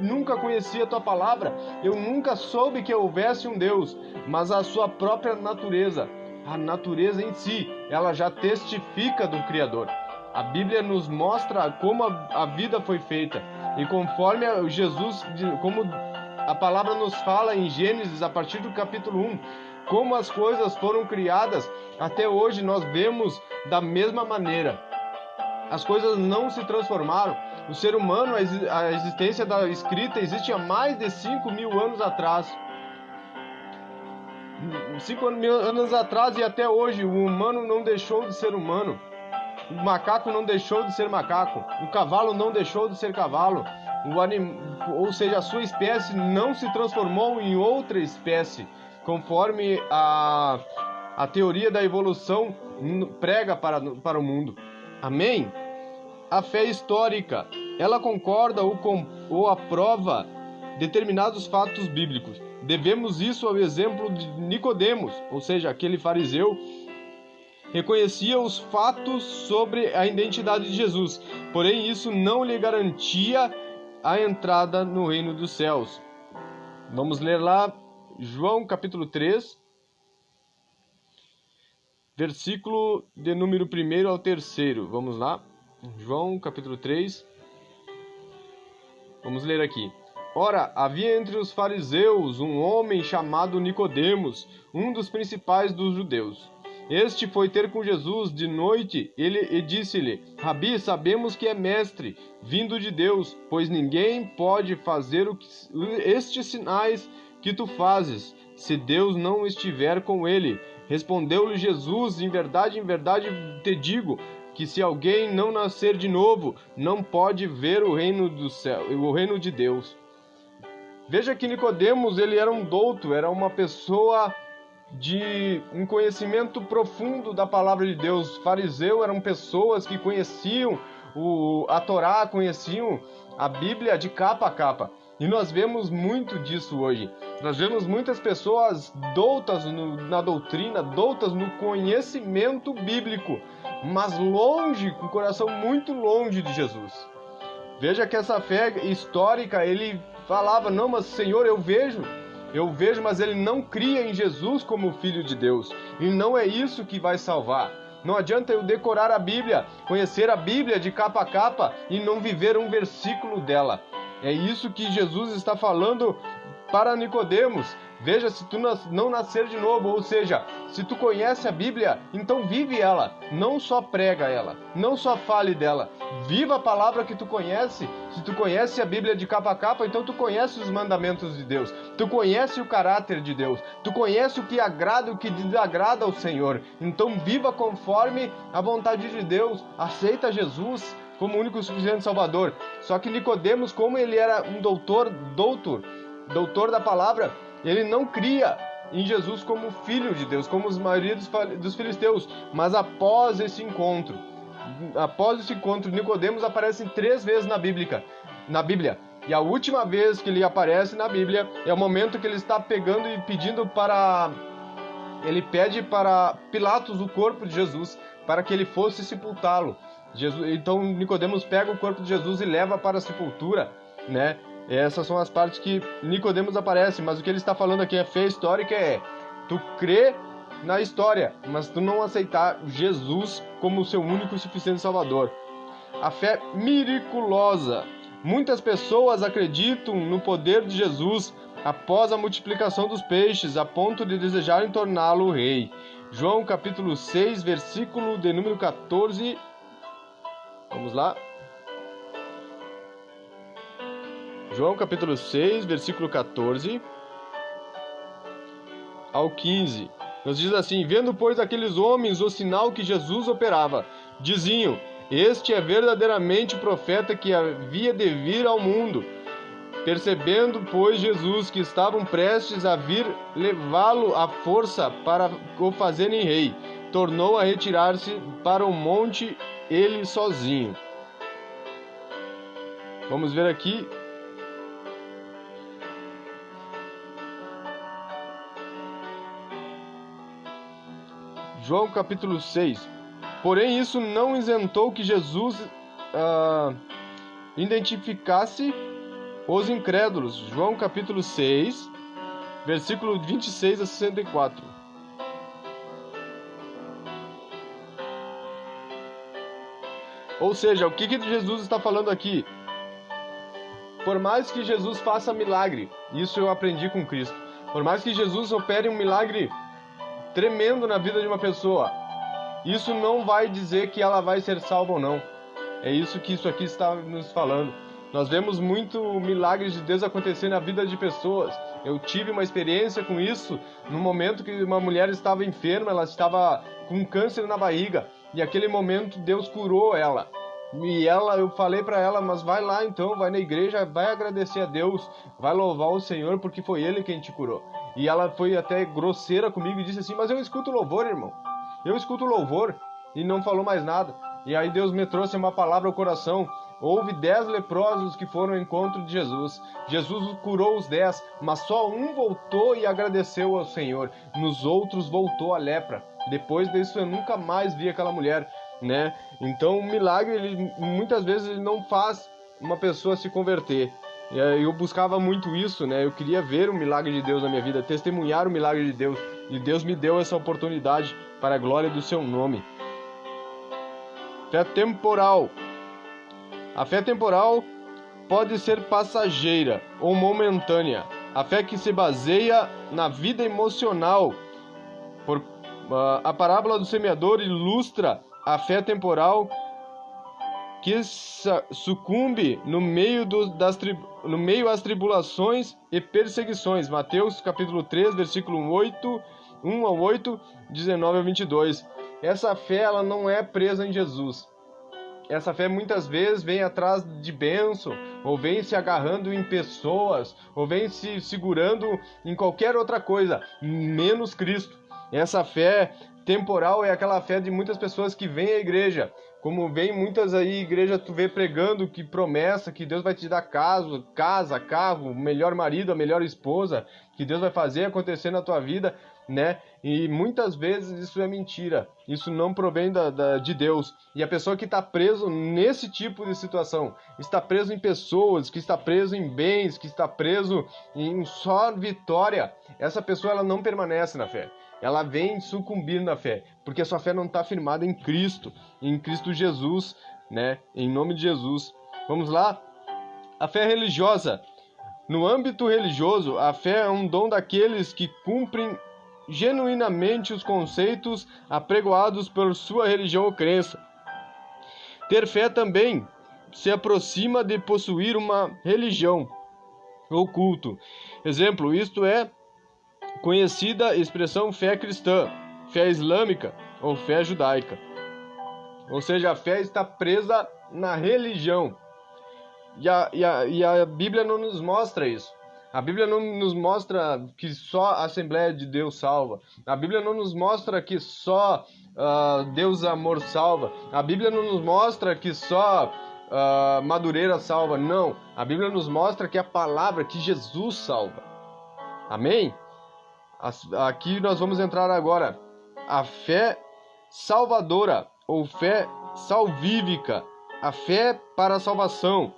nunca conhecia a tua palavra, eu nunca soube que houvesse um Deus, mas a sua própria natureza, a natureza em si, ela já testifica do Criador. A Bíblia nos mostra como a vida foi feita, e conforme Jesus, como a palavra nos fala em Gênesis, a partir do capítulo 1, como as coisas foram criadas, até hoje nós vemos da mesma maneira. As coisas não se transformaram. O ser humano, a existência da escrita existe há mais de 5.000 anos atrás. 5.000 anos atrás e até hoje, o humano não deixou de ser humano. O macaco não deixou de ser macaco. O cavalo não deixou de ser cavalo. Ou seja, a sua espécie não se transformou em outra espécie, conforme a teoria da evolução prega para o mundo. Amém? A fé histórica, ela concorda ou aprova determinados fatos bíblicos. Devemos isso ao exemplo de Nicodemos, ou seja, aquele fariseu, reconhecia os fatos sobre a identidade de Jesus, porém isso não lhe garantia a entrada no reino dos céus. Vamos ler lá João capítulo 3, versículo de número 1 ao 3. Vamos lá. João, capítulo 3. Vamos ler aqui. Ora, havia entre os fariseus um homem chamado Nicodemos, um dos principais dos judeus. Este foi ter com Jesus de noite e disse-lhe: Rabi, sabemos que é mestre, vindo de Deus, pois ninguém pode fazer estes sinais que tu fazes, se Deus não estiver com ele. Respondeu-lhe Jesus: em verdade te digo, que se alguém não nascer de novo, não pode ver o reino do céu, o reino de Deus. Veja que Nicodemos, ele era um douto, era uma pessoa de um conhecimento profundo da palavra de Deus. Fariseu eram pessoas que conheciam a Torá, conheciam a Bíblia de capa a capa. E nós vemos muito disso hoje. Nós vemos muitas pessoas doutas na doutrina, doutas no conhecimento bíblico, mas longe, com o coração muito longe de Jesus. Veja que essa fé histórica, ele falava: não, mas Senhor, eu vejo, mas ele não cria em Jesus como Filho de Deus. E não é isso que vai salvar. Não adianta eu decorar a Bíblia, conhecer a Bíblia de capa a capa e não viver um versículo dela. É isso que Jesus está falando para Nicodemos. Veja, se tu não nascer de novo, ou seja, se tu conhece a Bíblia, então vive ela, não só prega ela, não só fale dela, viva a palavra que tu conhece. Se tu conhece a Bíblia de capa a capa, então tu conhece os mandamentos de Deus, tu conhece o caráter de Deus, tu conhece o que agrada e o que desagrada ao Senhor. Então viva conforme a vontade de Deus, aceita Jesus como o único e suficiente Salvador. Só que Nicodemos, como ele era um doutor da palavra, ele não cria em Jesus como Filho de Deus, como os maioria dos filisteus. Mas após esse encontro, Nicodemos aparece 3 vezes na Bíblia. E a última vez que ele aparece na Bíblia é o momento que ele está pegando e pedindo ele pede para Pilatos o corpo de Jesus, para que ele fosse sepultá-lo. Então Nicodemos pega o corpo de Jesus e leva para a sepultura, né? Essas são as partes que Nicodemos aparece, mas o que ele está falando aqui, a fé histórica, tu crê na história, mas tu não aceitar Jesus como o seu único e suficiente Salvador. A fé miraculosa. Muitas pessoas acreditam no poder de Jesus após a multiplicação dos peixes, a ponto de desejarem torná-lo rei. João capítulo 6, versículo de número 14. Vamos lá. João capítulo 6, versículo 14 ao 15. Nos diz assim: vendo, pois, aqueles homens o sinal que Jesus operava, diziam: este é verdadeiramente o profeta que havia de vir ao mundo. Percebendo, pois, Jesus que estavam prestes a vir levá-lo à força para o fazerem rei, tornou a retirar-se para o monte ele sozinho. Vamos ver aqui. João capítulo 6. Porém, isso não isentou que Jesus identificasse os incrédulos. João capítulo 6, versículo 26 a 64. Ou seja, o que Jesus está falando aqui? Por mais que Jesus faça milagre, isso eu aprendi com Cristo, por mais que Jesus opere um milagre tremendo na vida de uma pessoa, isso não vai dizer que ela vai ser salva ou não. É isso que isso aqui está nos falando. Nós vemos muito milagres de Deus acontecer na vida de pessoas. Eu tive uma experiência com isso no momento que uma mulher estava enferma, ela estava com câncer na barriga, e naquele momento Deus curou ela. E eu falei para ela: mas vai lá então, vai na igreja, vai agradecer a Deus, vai louvar o Senhor, porque foi Ele quem te curou. E ela foi até grosseira comigo e disse assim: mas eu escuto louvor, irmão, eu escuto louvor. E não falou mais nada. E aí Deus me trouxe uma palavra ao coração. Houve 10 leprosos que foram ao encontro de Jesus. Jesus curou os 10, mas só um voltou e agradeceu ao Senhor. Nos outros voltou a lepra. Depois disso eu nunca mais vi aquela mulher, né? Então o milagre, muitas vezes, ele não faz uma pessoa se converter. Eu buscava muito isso, né? Eu queria ver o milagre de Deus na minha vida, testemunhar o milagre de Deus. E Deus me deu essa oportunidade para a glória do seu nome. Fé temporal. A fé temporal pode ser passageira ou momentânea. A fé que se baseia na vida emocional. A parábola do semeador ilustra a fé temporal que sucumbe no meio às tribulações e perseguições. Mateus capítulo 3, versículo 1 ao 8, 19 ao 22. Essa fé ela não é presa em Jesus. Essa fé muitas vezes vem atrás de bênção, ou vem se agarrando em pessoas, ou vem se segurando em qualquer outra coisa, menos Cristo. Essa fé temporal é aquela fé de muitas pessoas que vêm à igreja, como vem muitas aí igreja tu vê pregando que promessa que Deus vai te dar casa, carro, o melhor marido, a melhor esposa, que Deus vai fazer acontecer na tua vida, né? E muitas vezes isso é mentira, isso não provém de Deus. E a pessoa que está preso nesse tipo de situação, está preso em pessoas, que está preso em bens, que está preso em só vitória, essa pessoa ela não permanece na fé. Ela vem sucumbir na fé, porque a sua fé não está firmada em Cristo Jesus, né? Em nome de Jesus. Vamos lá? A fé religiosa. No âmbito religioso, a fé é um dom daqueles que cumprem genuinamente os conceitos apregoados por sua religião ou crença. Ter fé também se aproxima de possuir uma religião ou culto. Exemplo, isto é conhecida expressão fé cristã, fé islâmica ou fé judaica. Ou seja, a fé está presa na religião. E a Bíblia não nos mostra isso. A Bíblia não nos mostra que só a Assembleia de Deus salva. A Bíblia não nos mostra que só Deus Amor salva. A Bíblia não nos mostra que só Madureira salva. Não. A Bíblia nos mostra que a palavra, que Jesus salva. Amém? Aqui nós vamos entrar agora. A fé salvadora ou fé salvífica. A fé para a salvação.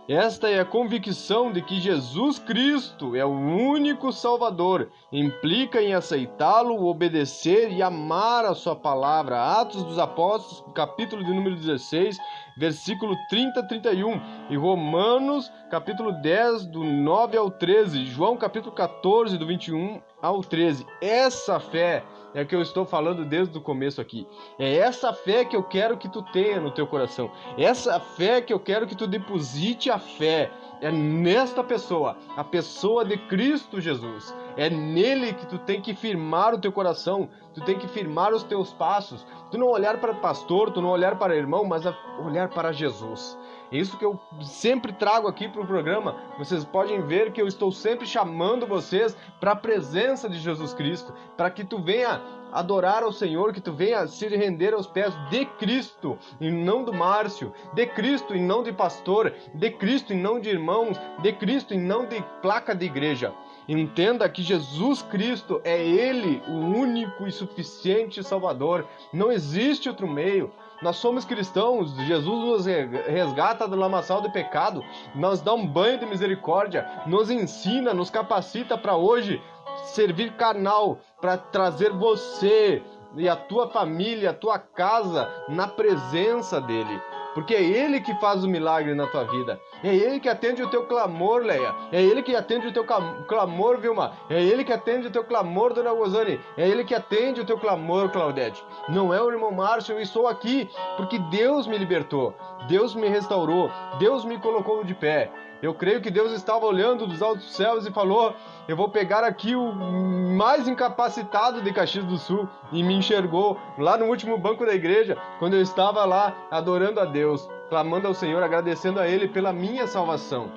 Esta é a convicção de que Jesus Cristo é o único Salvador. Implica em aceitá-lo, obedecer e amar a sua palavra. Atos dos Apóstolos, capítulo de número 16, versículo 30 a 31. E Romanos, capítulo 10, do 9 ao 13. João, capítulo 14, do 21 ao 13. Essa fé é que eu estou falando desde o começo aqui. É essa fé que eu quero que tu tenha no teu coração. Essa fé que eu quero que tu deposite a fé. É nesta pessoa, a pessoa de Cristo Jesus. É nele que tu tem que firmar o teu coração. Tu tem que firmar os teus passos. Tu não olhar para o pastor, tu não olhar para o irmão, mas olhar para Jesus. É isso que eu sempre trago aqui para o programa. Vocês podem ver que eu estou sempre chamando vocês para a presença de Jesus Cristo, para que tu venha adorar ao Senhor, que tu venha se render aos pés de Cristo e não do Márcio, de Cristo e não de pastor, de Cristo e não de irmãos, de Cristo e não de placa de igreja. Entenda que Jesus Cristo é Ele, o único e suficiente Salvador. Não existe outro meio. Nós somos cristãos, Jesus nos resgata do lamaçal do pecado, nos dá um banho de misericórdia, nos ensina, nos capacita para hoje servir canal, para trazer você e a tua família, a tua casa na presença dele. Porque é Ele que faz o milagre na tua vida. É Ele que atende o teu clamor, Leia. É Ele que atende o teu clamor, Vilma. É Ele que atende o teu clamor, Dona Rosane. É Ele que atende o teu clamor, Claudete. Não é o irmão Márcio, eu estou aqui porque Deus me libertou. Deus me restaurou. Deus me colocou de pé. Eu creio que Deus estava olhando dos altos céus e falou: eu vou pegar aqui o mais incapacitado de Caxias do Sul, e me enxergou lá no último banco da igreja, quando eu estava lá adorando a Deus, clamando ao Senhor, agradecendo a Ele pela minha salvação.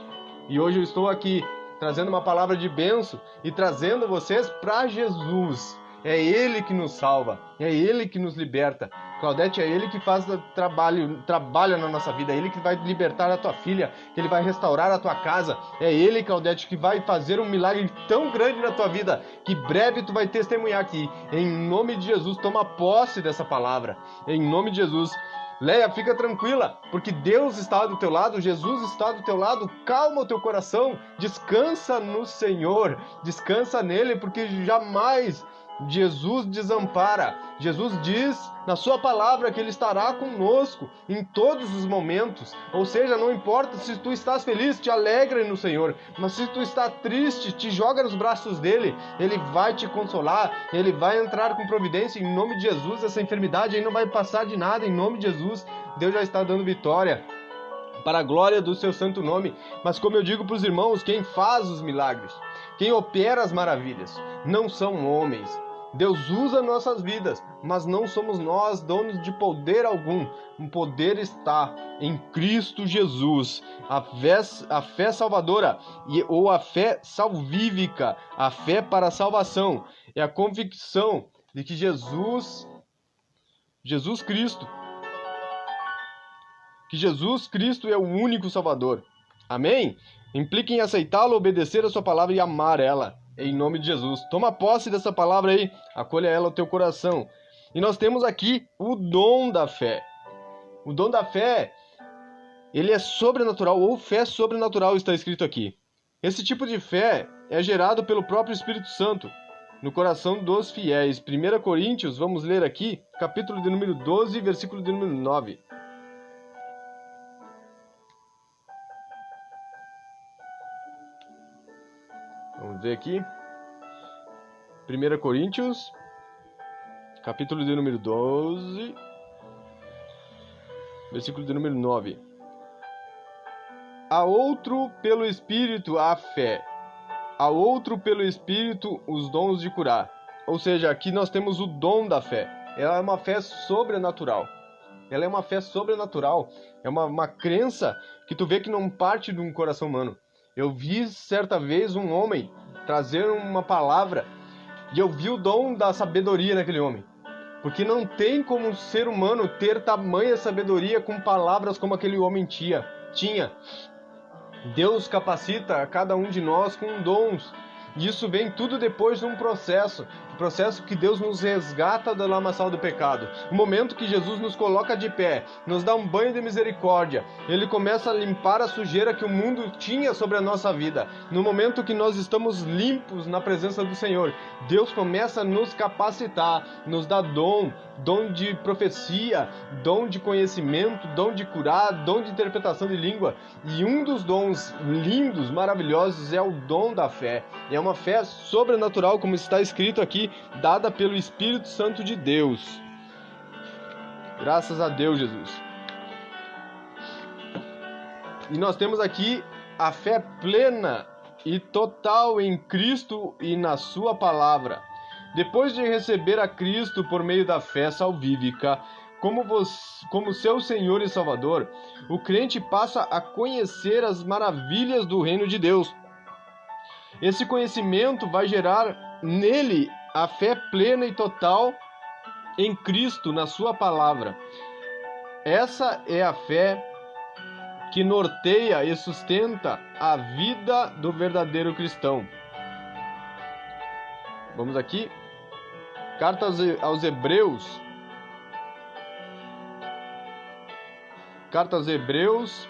E hoje eu estou aqui trazendo uma palavra de bênção e trazendo vocês para Jesus. É Ele que nos salva, é Ele que nos liberta. Claudete, é Ele que faz trabalha na nossa vida, é Ele que vai libertar a tua filha, que Ele vai restaurar a tua casa. É Ele, Claudete, que vai fazer um milagre tão grande na tua vida, que breve tu vai testemunhar aqui. Em nome de Jesus, toma posse dessa palavra. Em nome de Jesus. Leia, fica tranquila, porque Deus está do teu lado, Jesus está do teu lado. Calma o teu coração, descansa no Senhor, descansa nele, porque jamais Jesus desampara. Jesus diz na sua palavra que Ele estará conosco em todos os momentos. Ou seja, não importa se tu estás feliz, te alegra no Senhor. Mas se tu está triste, te joga nos braços dEle. Ele vai te consolar. Ele vai entrar com providência em nome de Jesus. Essa enfermidade aí não vai passar de nada em nome de Jesus. Deus já está dando vitória para a glória do seu santo nome. Mas como eu digo para os irmãos, quem faz os milagres, quem opera as maravilhas, não são homens. Deus usa nossas vidas, mas não somos nós donos de poder algum. O poder está em Cristo Jesus. A fé salvadora ou a fé salvífica, a fé para a salvação, é a convicção de que Jesus Cristo é o único Salvador. Amém? Implica em aceitá-lo, obedecer a sua palavra e amar ela. Em nome de Jesus. Toma posse dessa palavra aí. Acolha ela ao teu coração. E nós temos aqui o dom da fé. O dom da fé, ele é sobrenatural, ou fé sobrenatural está escrito aqui. Esse tipo de fé é gerado pelo próprio Espírito Santo no coração dos fiéis. 1 Coríntios, vamos ler aqui, capítulo de número 12, versículo de número 9. Vamos ver aqui. 1 Coríntios, capítulo de número 12, versículo de número 9. A outro pelo Espírito a fé, a outro pelo Espírito os dons de curar. Ou seja, aqui nós temos o dom da fé. Ela é uma fé sobrenatural. Ela é uma fé sobrenatural. É uma crença que tu vê que não parte de um coração humano. Eu vi certa vez um homem trazer uma palavra e eu vi o dom da sabedoria naquele homem. Porque não tem como um ser humano ter tamanha sabedoria com palavras como aquele homem tinha. Deus capacita a cada um de nós com dons. Isso vem tudo depois de um processo. O processo que Deus nos resgata do lamaçal do pecado. O momento que Jesus nos coloca de pé, nos dá um banho de misericórdia. Ele começa a limpar a sujeira que o mundo tinha sobre a nossa vida. No momento que nós estamos limpos na presença do Senhor, Deus começa a nos capacitar, nos dá dom de profecia, dom de conhecimento, dom de curar, dom de interpretação de língua. E um dos dons lindos, maravilhosos, é o dom da fé. É uma fé sobrenatural, como está escrito aqui, dada pelo Espírito Santo de Deus. Graças a Deus, Jesus. E nós temos aqui a fé plena e total em Cristo e na sua palavra. Depois de receber a Cristo por meio da fé salvífica, como seu Senhor e Salvador, o crente passa a conhecer as maravilhas do reino de Deus. Esse conhecimento vai gerar nele a fé plena e total em Cristo, na sua palavra. Essa é a fé que norteia e sustenta a vida do verdadeiro cristão. Vamos aqui. Carta aos Hebreus. Carta aos Hebreus,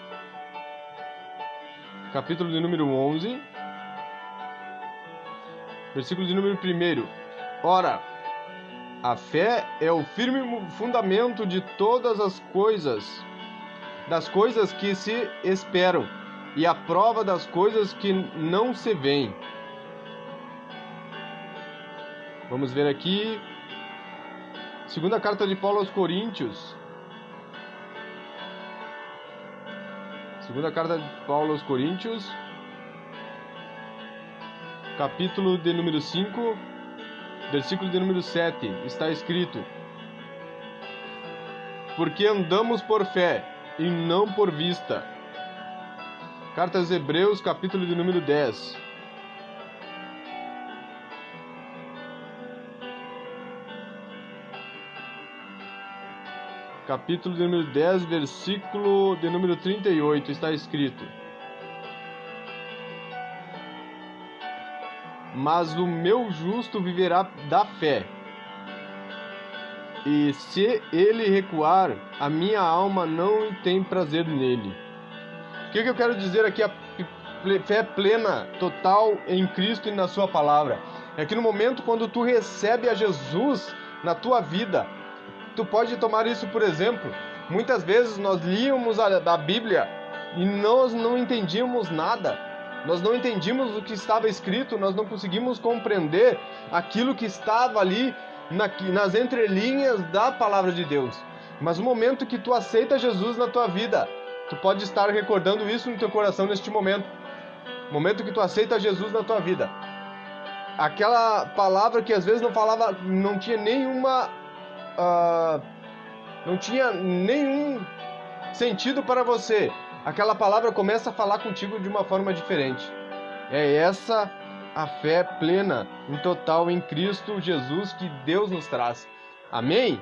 capítulo de número 11, versículo de número 1. Ora, a fé é o firme fundamento de todas as coisas, das coisas que se esperam, e a prova das coisas que não se veem. Vamos ver aqui, segunda carta de Paulo aos Coríntios. Segunda carta de Paulo aos Coríntios, capítulo de número 5, versículo de número 7, está escrito: porque andamos por fé e não por vista. Carta aos Hebreus, capítulo de número 10. Capítulo de número 10, versículo de número 38, está escrito: mas o meu justo viverá da fé, e se ele recuar, a minha alma não tem prazer nele. O que eu quero dizer aqui? A fé plena, total em Cristo e na sua palavra. É que no momento quando tu recebe a Jesus na tua vida, tu pode tomar isso por exemplo. Muitas vezes nós líamos a Bíblia e nós não entendíamos nada. Nós não entendíamos o que estava escrito, nós não conseguimos compreender aquilo que estava ali nas entrelinhas da palavra de Deus. Mas no momento que tu aceita Jesus na tua vida, tu pode estar recordando isso no teu coração neste momento. No momento que tu aceita Jesus na tua vida. Aquela palavra que às vezes não tinha nenhum sentido para você. Aquela palavra começa a falar contigo de uma forma diferente. É essa a fé plena, em total em Cristo Jesus que Deus nos traz. Amém?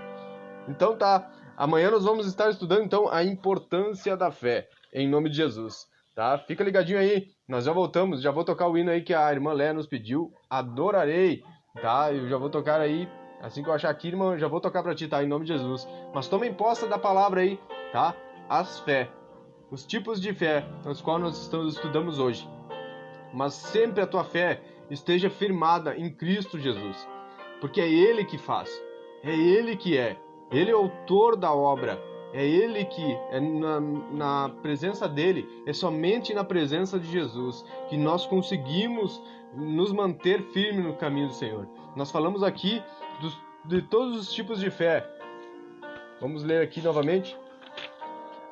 Então tá. Amanhã nós vamos estar estudando então a importância da fé, em nome de Jesus. Tá? Fica ligadinho aí. Nós já voltamos. Já vou tocar o hino aí que a irmã Léa nos pediu. Adorarei. Tá? Eu já vou tocar aí. Assim que eu achar aqui, irmã, já vou tocar pra ti, tá? Em nome de Jesus. Mas tomem posse da palavra aí, tá? As fé. Os tipos de fé, os quais nós estudamos hoje. Mas sempre a tua fé esteja firmada em Cristo Jesus. Porque é Ele que faz. É Ele que é. Ele é o autor da obra. É Ele que, na presença dEle, é somente na presença de Jesus que nós conseguimos nos manter firmes no caminho do Senhor. Nós falamos aqui de todos os tipos de fé. Vamos ler aqui novamente.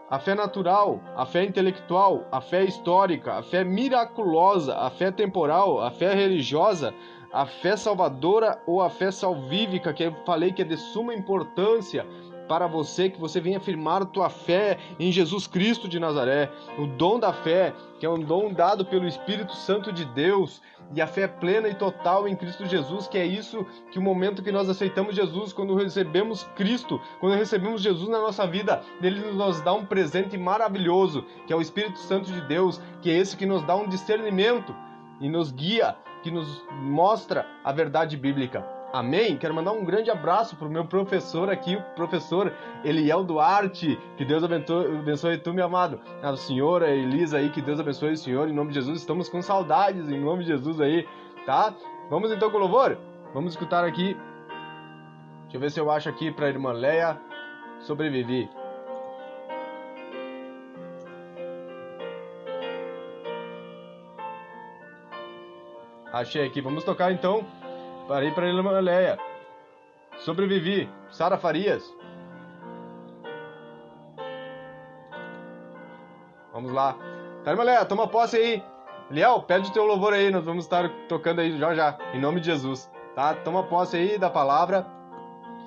A fé natural, a fé intelectual, a fé histórica, a fé miraculosa, a fé temporal, a fé religiosa, a fé salvadora ou a fé salvífica, que eu falei que é de suma importância para você, que você venha afirmar a tua fé em Jesus Cristo de Nazaré, o dom da fé, que é um dom dado pelo Espírito Santo de Deus, e a fé plena e total em Cristo Jesus, que é isso, que o momento que nós aceitamos Jesus, quando recebemos Cristo, quando recebemos Jesus na nossa vida, Ele nos dá um presente maravilhoso, que é o Espírito Santo de Deus, que é esse que nos dá um discernimento e nos guia, que nos mostra a verdade bíblica. Amém? Quero mandar um grande abraço para o meu professor aqui, o professor Eliel Duarte. Que Deus abençoe tu, meu amado. A senhora Elisa aí, que Deus abençoe o senhor. Em nome de Jesus, estamos com saudades, em nome de Jesus aí, tá? Vamos então com o louvor? Vamos escutar aqui. Deixa eu ver se eu acho aqui para a irmã Leia. Sobrevivi. Achei aqui. Vamos tocar então. Parei para a irmã Leia. Sobrevivi. Sara Farias. Vamos lá. Tá, irmã Leia, toma posse aí. Liel, pede o teu louvor aí. Nós vamos estar tocando aí já. Em nome de Jesus. Tá? Toma posse aí da palavra.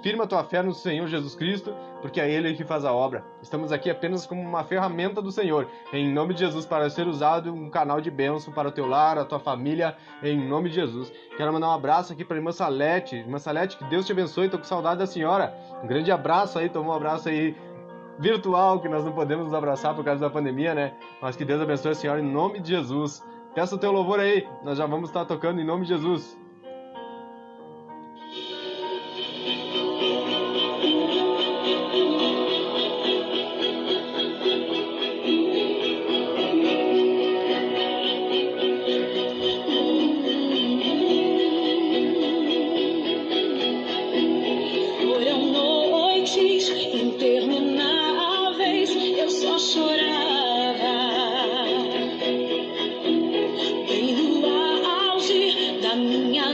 Firma tua fé no Senhor Jesus Cristo, porque é Ele que faz a obra. Estamos aqui apenas como uma ferramenta do Senhor, em nome de Jesus, para ser usado um canal de bênção para o teu lar, a tua família, em nome de Jesus. Quero mandar um abraço aqui para a irmã Salete. Irmã Salete, que Deus te abençoe, estou com saudade da senhora. Um grande abraço aí, toma um abraço aí virtual, que nós não podemos nos abraçar por causa da pandemia, né? Mas que Deus abençoe a senhora em nome de Jesus. Peça o teu louvor aí, nós já vamos estar tocando em nome de Jesus. Bem no auge da minha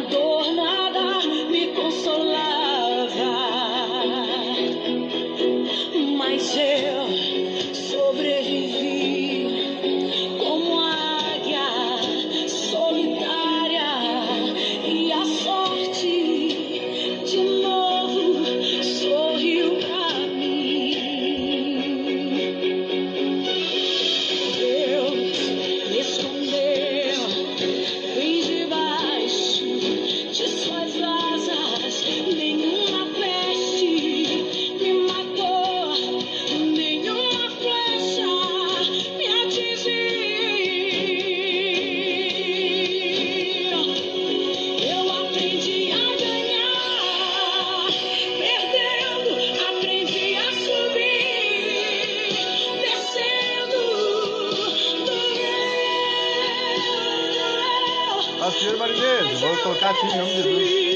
Vamos colocar assim em nome de Jesus.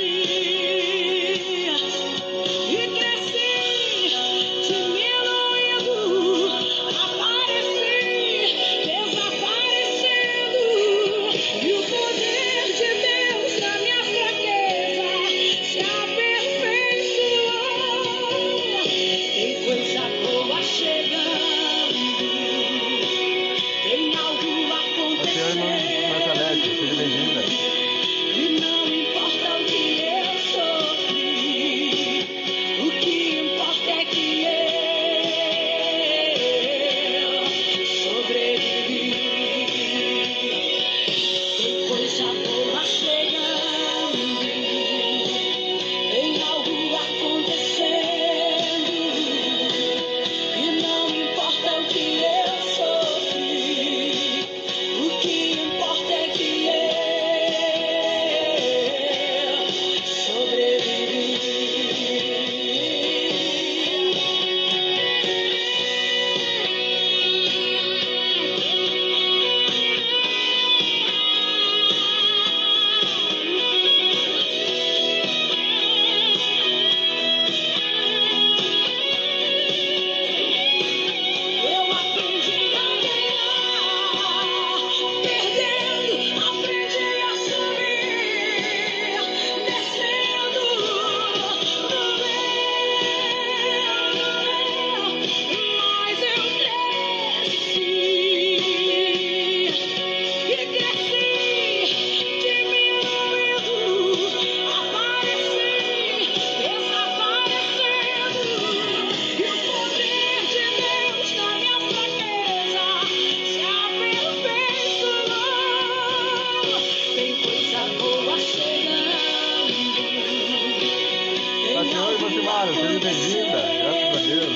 Seja bem-vinda, graças a Deus.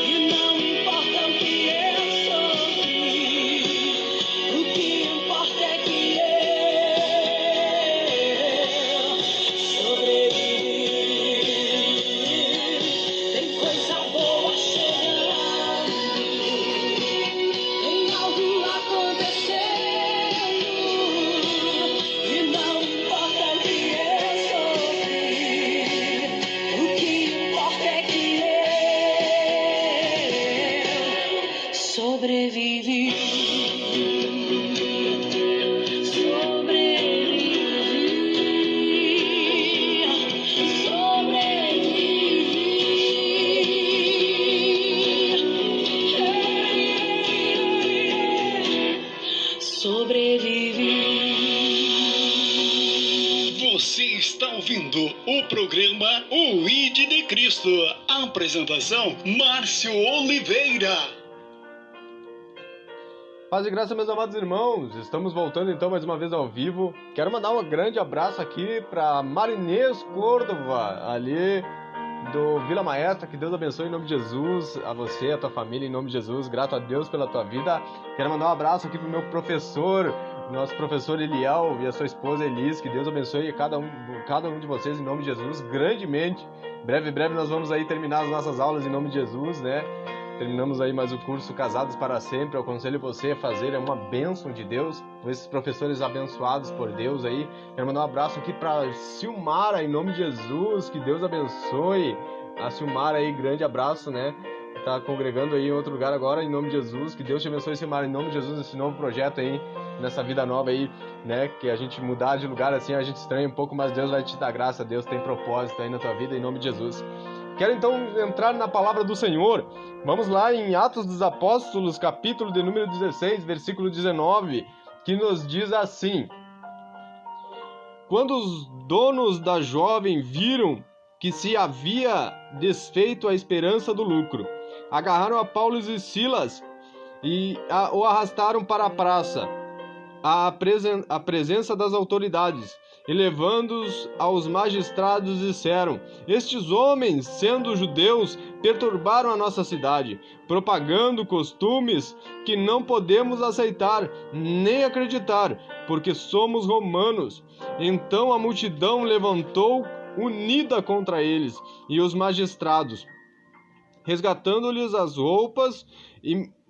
E não importa o que eu sofri, o que importa é que eu sobrevivi. Tem coisa boa chegando, tem algo acontecendo, e não importa o que eu sofri, o que importa é que eu sobrevivi. Você está ouvindo o programa O ID de Cristo. Apresentação, Márcio Oliveira. Paz e graça, meus amados irmãos. Estamos voltando então mais uma vez ao vivo. Quero mandar um grande abraço aqui para Marinês Córdova, ali do Vila Maestra. Que Deus abençoe em nome de Jesus, a você, a tua família, em nome de Jesus. Grato a Deus pela tua vida. Quero mandar um abraço aqui pro meu professor, nosso professor Eliel, e a sua esposa Elis. Que Deus abençoe cada um de vocês em nome de Jesus, grandemente. Breve nós vamos aí terminar as nossas aulas em nome de Jesus, né? Terminamos aí mais o curso Casados para Sempre. Eu aconselho você a fazer, é uma bênção de Deus, com esses professores abençoados por Deus aí. Quero mandar um abraço aqui para Silmara, em nome de Jesus, que Deus abençoe a Silmara aí, grande abraço, né? Tá congregando aí em outro lugar agora, em nome de Jesus, que Deus te abençoe, Silmara, em nome de Jesus, esse novo projeto aí, nessa vida nova aí, né? Que a gente mudar de lugar assim, a gente estranha um pouco, mas Deus vai te dar graça, Deus tem propósito aí na tua vida, em nome de Jesus. Quero então entrar na palavra do Senhor. Vamos lá em Atos dos Apóstolos, capítulo de número 16, versículo 19, que nos diz assim: Quando os donos da jovem viram que se havia desfeito a esperança do lucro, agarraram a Paulo e Silas e o arrastaram para a praça, à presença das autoridades. E levando-os aos magistrados, disseram: Estes homens, sendo judeus, perturbaram a nossa cidade, propagando costumes que não podemos aceitar nem acreditar, porque somos romanos. Então a multidão levantou unida contra eles, e os magistrados, resgatando-lhes as roupas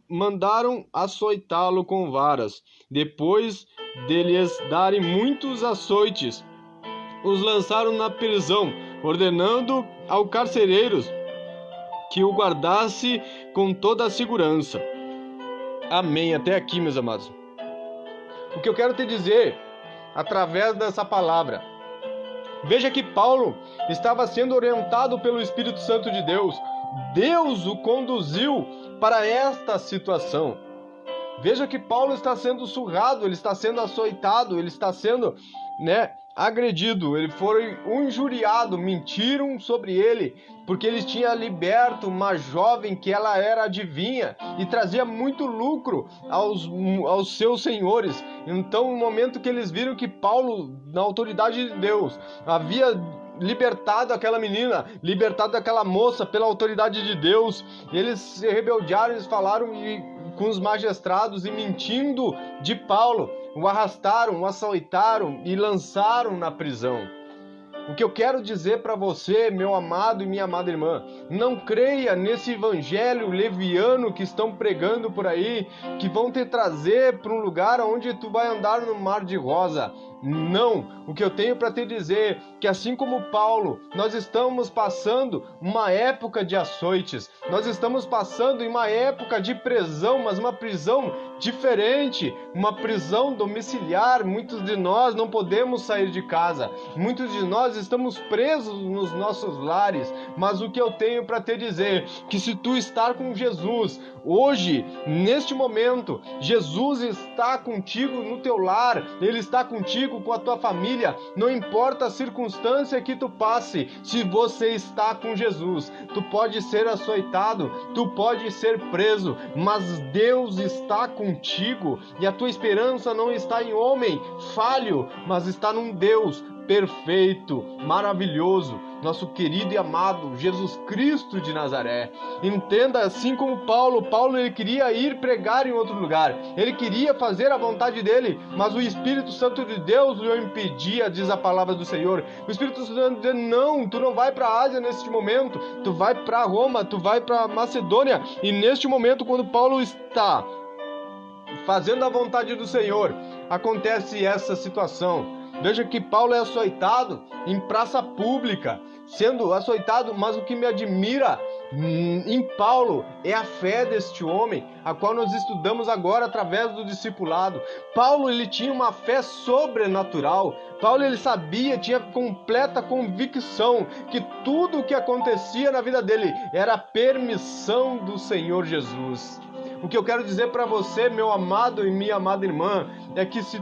mandaram açoitá-lo com varas. Depois de lhes darem muitos açoites, os lançaram na prisão, ordenando ao carcereiro que o guardasse com toda a segurança. Amém. Até aqui, meus amados. O que eu quero te dizer através dessa palavra, veja que Paulo estava sendo orientado pelo Espírito Santo de Deus. Deus o conduziu para esta situação. Veja que Paulo está sendo surrado, ele está sendo açoitado, ele está sendo, agredido, ele foi injuriado, mentiram sobre ele, porque ele tinha liberto uma jovem que ela era adivinha e trazia muito lucro aos seus senhores. Então, no momento que eles viram que Paulo, na autoridade de Deus, havia libertado aquela menina, libertado aquela moça pela autoridade de Deus, eles se rebeldearam, eles falaram com os magistrados e mentindo de Paulo, o arrastaram, o açoitaram e lançaram na prisão. O que eu quero dizer para você, meu amado e minha amada irmã, não creia nesse evangelho leviano que estão pregando por aí, que vão te trazer para um lugar onde tu vai andar no mar de rosa. Não, o que eu tenho para te dizer é que assim como Paulo, nós estamos passando uma época de açoites, nós estamos passando em uma época de prisão, mas uma prisão diferente, uma prisão domiciliar. Muitos de nós não podemos sair de casa, muitos de nós estamos presos nos nossos lares, mas o que eu tenho para te dizer é que se tu estar com Jesus, hoje, neste momento, Jesus está contigo no teu lar, Ele está contigo com a tua família, não importa a circunstância que tu passe, se você está com Jesus, tu pode ser açoitado, tu pode ser preso, mas Deus está contigo e a tua esperança não está em homem falho, mas está num Deus perfeito, maravilhoso, nosso querido e amado Jesus Cristo de Nazaré. Entenda, assim como Paulo ele queria ir pregar em outro lugar, ele queria fazer a vontade dele, mas o Espírito Santo de Deus o impedia, diz a palavra do Senhor. O Espírito Santo diz: não, tu não vai para a Ásia neste momento, tu vai para Roma, tu vai para Macedônia. E neste momento, quando Paulo está fazendo a vontade do Senhor, acontece essa situação. Veja que Paulo é açoitado em praça pública, sendo açoitado, mas o que me admira em Paulo é a fé deste homem, a qual nós estudamos agora através do discipulado. Paulo, ele tinha uma fé sobrenatural. Paulo, ele sabia, tinha completa convicção que tudo o que acontecia na vida dele era permissão do Senhor Jesus. O que eu quero dizer para você, meu amado e minha amada irmã, é que se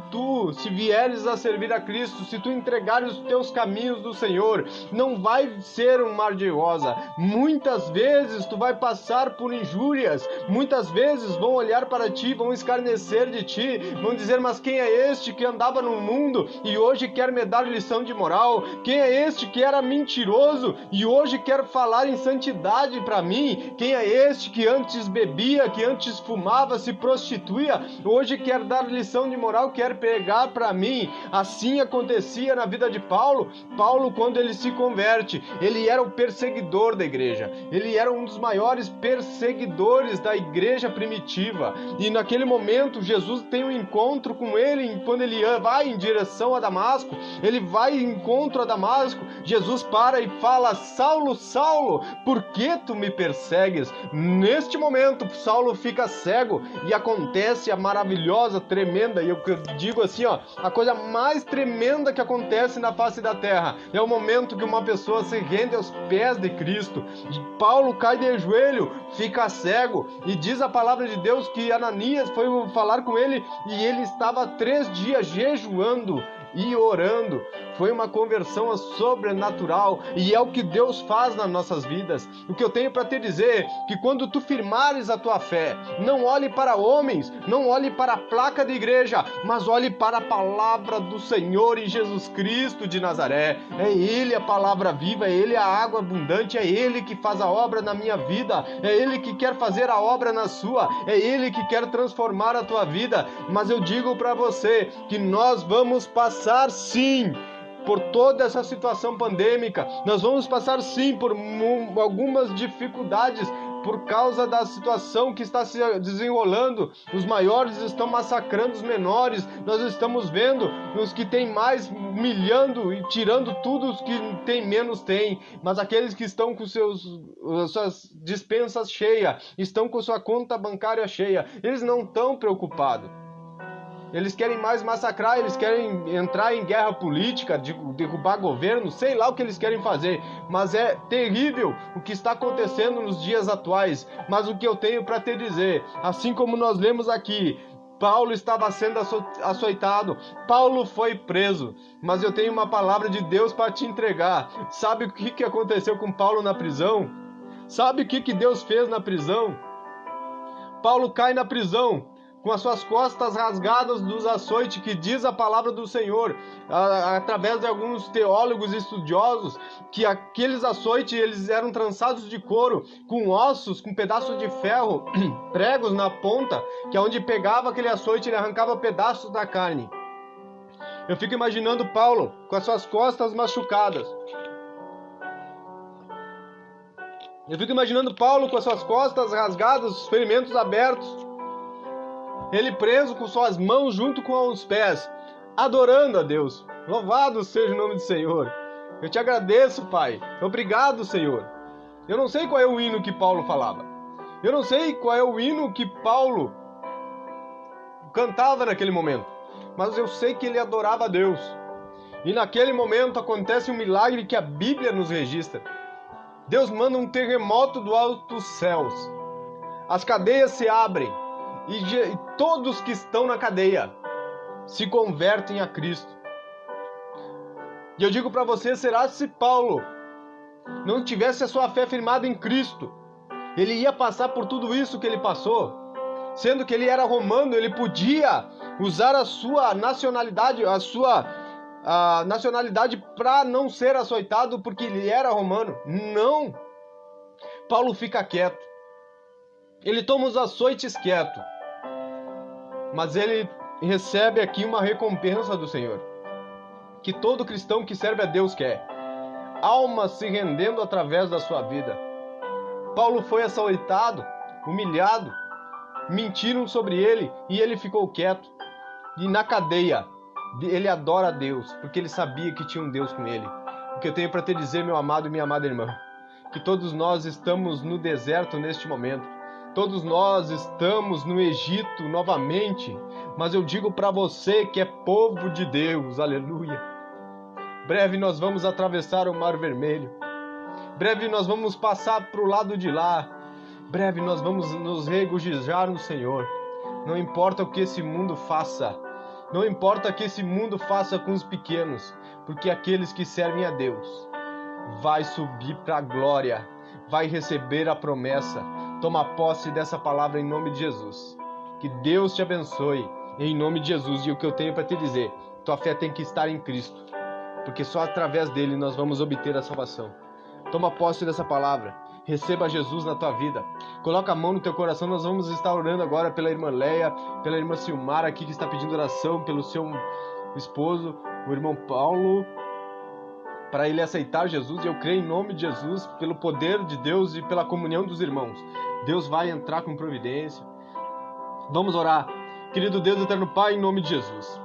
vieres a servir a Cristo, se tu entregares os teus caminhos do Senhor, não vai ser um mar de rosa. Muitas vezes tu vai passar por injúrias, muitas vezes vão olhar para ti, vão escarnecer de ti, vão dizer: mas quem é este que andava no mundo e hoje quer me dar lição de moral? Quem é este que era mentiroso e hoje quer falar em santidade para mim? Quem é este que antes bebia, que antes fumava, se prostituía, hoje quer dar lição de moral, quer pegar para mim? Assim acontecia na vida de Paulo. Paulo, quando ele se converte, ele era o perseguidor da igreja, ele era um dos maiores perseguidores da igreja primitiva, e naquele momento Jesus tem um encontro com ele, quando ele vai em direção a Damasco, ele vai em encontro a Damasco, Jesus para e fala: Saulo, Saulo, por que tu me persegues? Neste momento, Saulo fica cego e acontece a maravilhosa, tremenda, e eu digo assim, a coisa mais tremenda que acontece na face da terra é o momento que uma pessoa se rende aos pés de Cristo. Paulo cai de joelho, fica cego, e diz a palavra de Deus que Ananias foi falar com ele e ele estava 3 dias jejuando e orando. Foi uma conversão sobrenatural, e é o que Deus faz nas nossas vidas. O que eu tenho para te dizer, que quando tu firmares a tua fé, não olhe para homens, não olhe para a placa de igreja, mas olhe para a palavra do Senhor em Jesus Cristo de Nazaré. É Ele a palavra viva, é Ele a água abundante, é Ele que faz a obra na minha vida, é Ele que quer fazer a obra na sua, é Ele que quer transformar a tua vida. Mas eu digo para você que nós vamos passar sim por toda essa situação pandêmica, nós vamos passar sim por algumas dificuldades por causa da situação que está se desenrolando. Os maiores estão massacrando os menores. Nós estamos vendo os que têm mais humilhando e tirando tudo os que têm menos têm. Mas aqueles que estão com suas dispensas cheias, estão com sua conta bancária cheia, eles não estão preocupados. Eles querem mais massacrar, eles querem entrar em guerra política, derrubar governo, sei lá o que eles querem fazer. Mas é terrível o que está acontecendo nos dias atuais. Mas o que eu tenho para te dizer, assim como nós lemos aqui, Paulo estava sendo açoitado, Paulo foi preso, mas eu tenho uma palavra de Deus para te entregar. Sabe o que aconteceu com Paulo na prisão? Sabe o que Deus fez na prisão? Paulo cai na prisão, com as suas costas rasgadas dos açoites, que diz a palavra do Senhor, através de alguns teólogos estudiosos, que aqueles açoites eles eram trançados de couro, com ossos, com pedaços de ferro, pregos na ponta, que é onde pegava aquele açoite, ele arrancava pedaços da carne. Eu fico imaginando Paulo com as suas costas machucadas. Eu fico imaginando Paulo com as suas costas rasgadas, os ferimentos abertos, ele preso com suas mãos junto com os pés, adorando a Deus. Louvado seja o nome do Senhor. Eu te agradeço, Pai. Obrigado, Senhor. Eu não sei qual é o hino que Paulo falava. Eu não sei qual é o hino que Paulo cantava naquele momento. Mas eu sei que ele adorava a Deus. E naquele momento acontece um milagre que a Bíblia nos registra. Deus manda um terremoto do alto dos céus. As cadeias se abrem. E todos que estão na cadeia se convertem a Cristo. E eu digo para você, será se Paulo não tivesse a sua fé firmada em Cristo, ele ia passar por tudo isso que ele passou? Sendo que ele era romano, ele podia usar a sua nacionalidade, nacionalidade para não ser açoitado porque ele era romano. Não! Paulo fica quieto. Ele toma os açoites quieto. Mas ele recebe aqui uma recompensa do Senhor, que todo cristão que serve a Deus quer. Alma se rendendo através da sua vida. Paulo foi açoitado, humilhado, mentiram sobre ele e ele ficou quieto. E na cadeia, ele adora a Deus, porque ele sabia que tinha um Deus com ele. O que eu tenho para te dizer, meu amado e minha amada irmã, que todos nós estamos no deserto neste momento. Todos nós estamos no Egito novamente, mas eu digo para você que é povo de Deus, aleluia. Breve nós vamos atravessar o Mar Vermelho, breve nós vamos passar para o lado de lá, breve nós vamos nos regozijar no Senhor. Não importa o que esse mundo faça, não importa o que esse mundo faça com os pequenos, porque aqueles que servem a Deus vai subir para a glória, vai receber a promessa. Toma posse dessa palavra em nome de Jesus. Que Deus te abençoe em nome de Jesus. E o que eu tenho para te dizer, tua fé tem que estar em Cristo, porque só através dele nós vamos obter a salvação. Toma posse dessa palavra. Receba Jesus na tua vida. Coloca a mão no teu coração. Nós vamos estar orando agora pela irmã Leia, pela irmã Silmara aqui que está pedindo oração pelo seu esposo, o irmão Paulo, para ele aceitar Jesus. E eu creio em nome de Jesus, pelo poder de Deus e pela comunhão dos irmãos. Deus vai entrar com providência. Vamos orar. Querido Deus, eterno Pai, em nome de Jesus.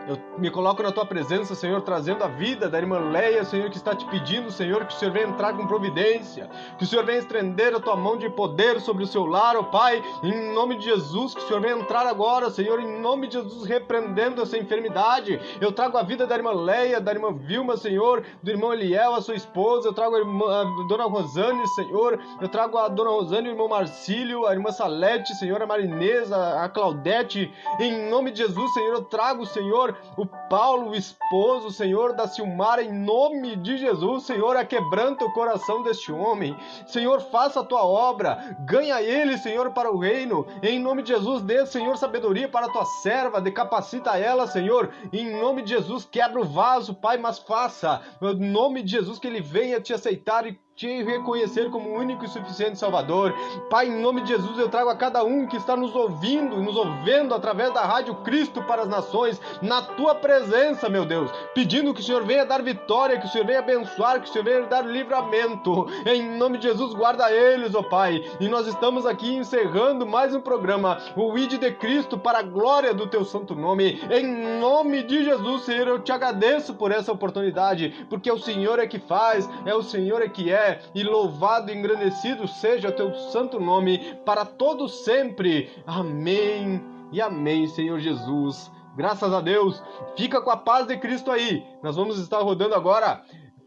Eu me coloco na tua presença, Senhor, trazendo a vida da irmã Leia, Senhor, que está te pedindo, Senhor, que o Senhor venha entrar com providência, que o Senhor venha estender a tua mão de poder sobre o seu lar, ó Pai, em nome de Jesus, que o Senhor venha entrar agora, Senhor, em nome de Jesus, repreendendo essa enfermidade. Eu trago a vida da irmã Leia, da irmã Vilma, Senhor, do irmão Eliel, a sua esposa, eu trago a dona Rosane, Senhor, eu trago a dona Rosane, o irmão Marcílio, a irmã Salete, Senhor, a Marinesa, a Claudete, em nome de Jesus, Senhor, eu trago, Senhor, o Paulo, o esposo, Senhor, da Silmara, em nome de Jesus, Senhor, quebranta o coração deste homem, Senhor, faça a tua obra, ganha ele, Senhor, para o reino, em nome de Jesus, dê, Senhor, sabedoria para a tua serva, decapacita ela, Senhor, em nome de Jesus, quebra o vaso, Pai, mas faça, em nome de Jesus, que ele venha te aceitar e te reconhecer como único e suficiente Salvador. Pai, em nome de Jesus, eu trago a cada um que está nos ouvindo e nos ouvindo através da Rádio Cristo para as Nações, na Tua presença, meu Deus, pedindo que o Senhor venha dar vitória, que o Senhor venha abençoar, que o Senhor venha dar livramento. Em nome de Jesus, guarda eles, ó Pai. E nós estamos aqui encerrando mais um programa, o ID de Cristo, para a glória do Teu santo nome. Em nome de Jesus, Senhor, eu te agradeço por essa oportunidade, porque o Senhor é que faz, é o Senhor é que é, e louvado e engrandecido seja o Teu santo nome para todos sempre. Amém e amém, Senhor Jesus. Graças a Deus. Fica com a paz de Cristo aí. Nós vamos estar rodando agora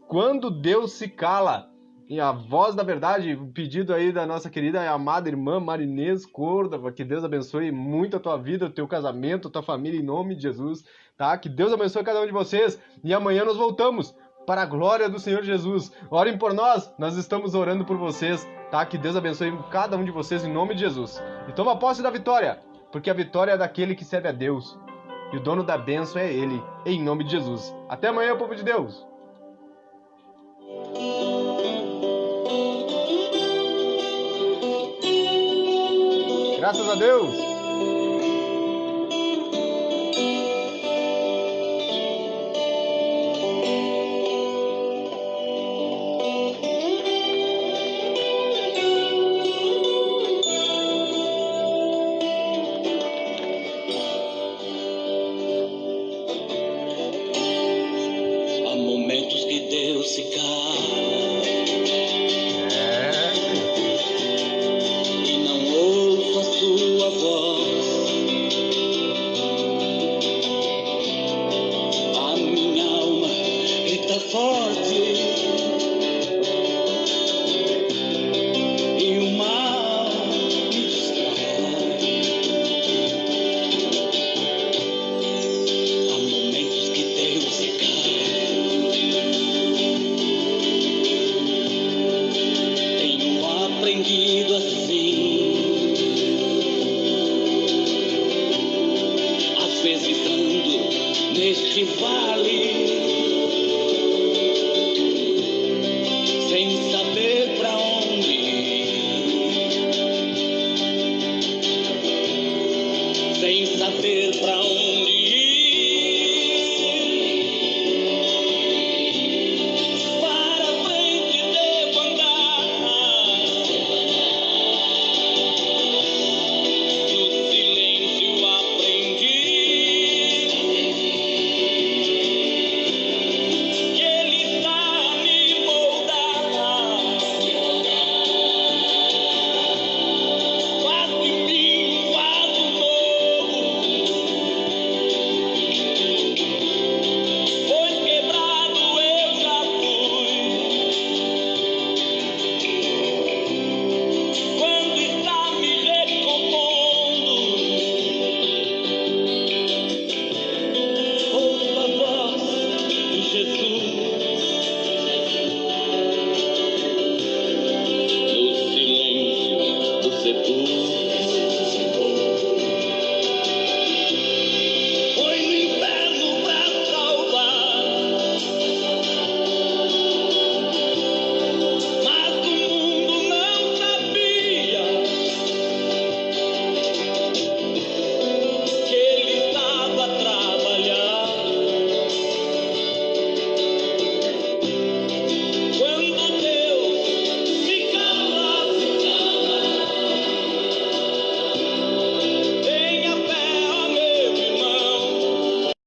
Quando Deus se Cala. E a voz da verdade, o pedido aí da nossa querida e amada irmã Marinês Córdova. Que Deus abençoe muito a tua vida, o teu casamento, a tua família, em nome de Jesus, tá? Que Deus abençoe cada um de vocês. E amanhã nós voltamos para a glória do Senhor Jesus. Orem por nós estamos orando por vocês, tá? Que Deus abençoe cada um de vocês em nome de Jesus. E toma posse da vitória, porque a vitória é daquele que serve a Deus. E o dono da bênção é Ele, em nome de Jesus. Até amanhã, povo de Deus. Graças a Deus. Há momentos que Deus se cala e não ouço a sua voz. A minha alma grita forte e o mal me distrai. Há momentos que Deus se cala. Tenho aprendido assim. Às vezes ando neste vale sem saber pra onde ir, sem saber pra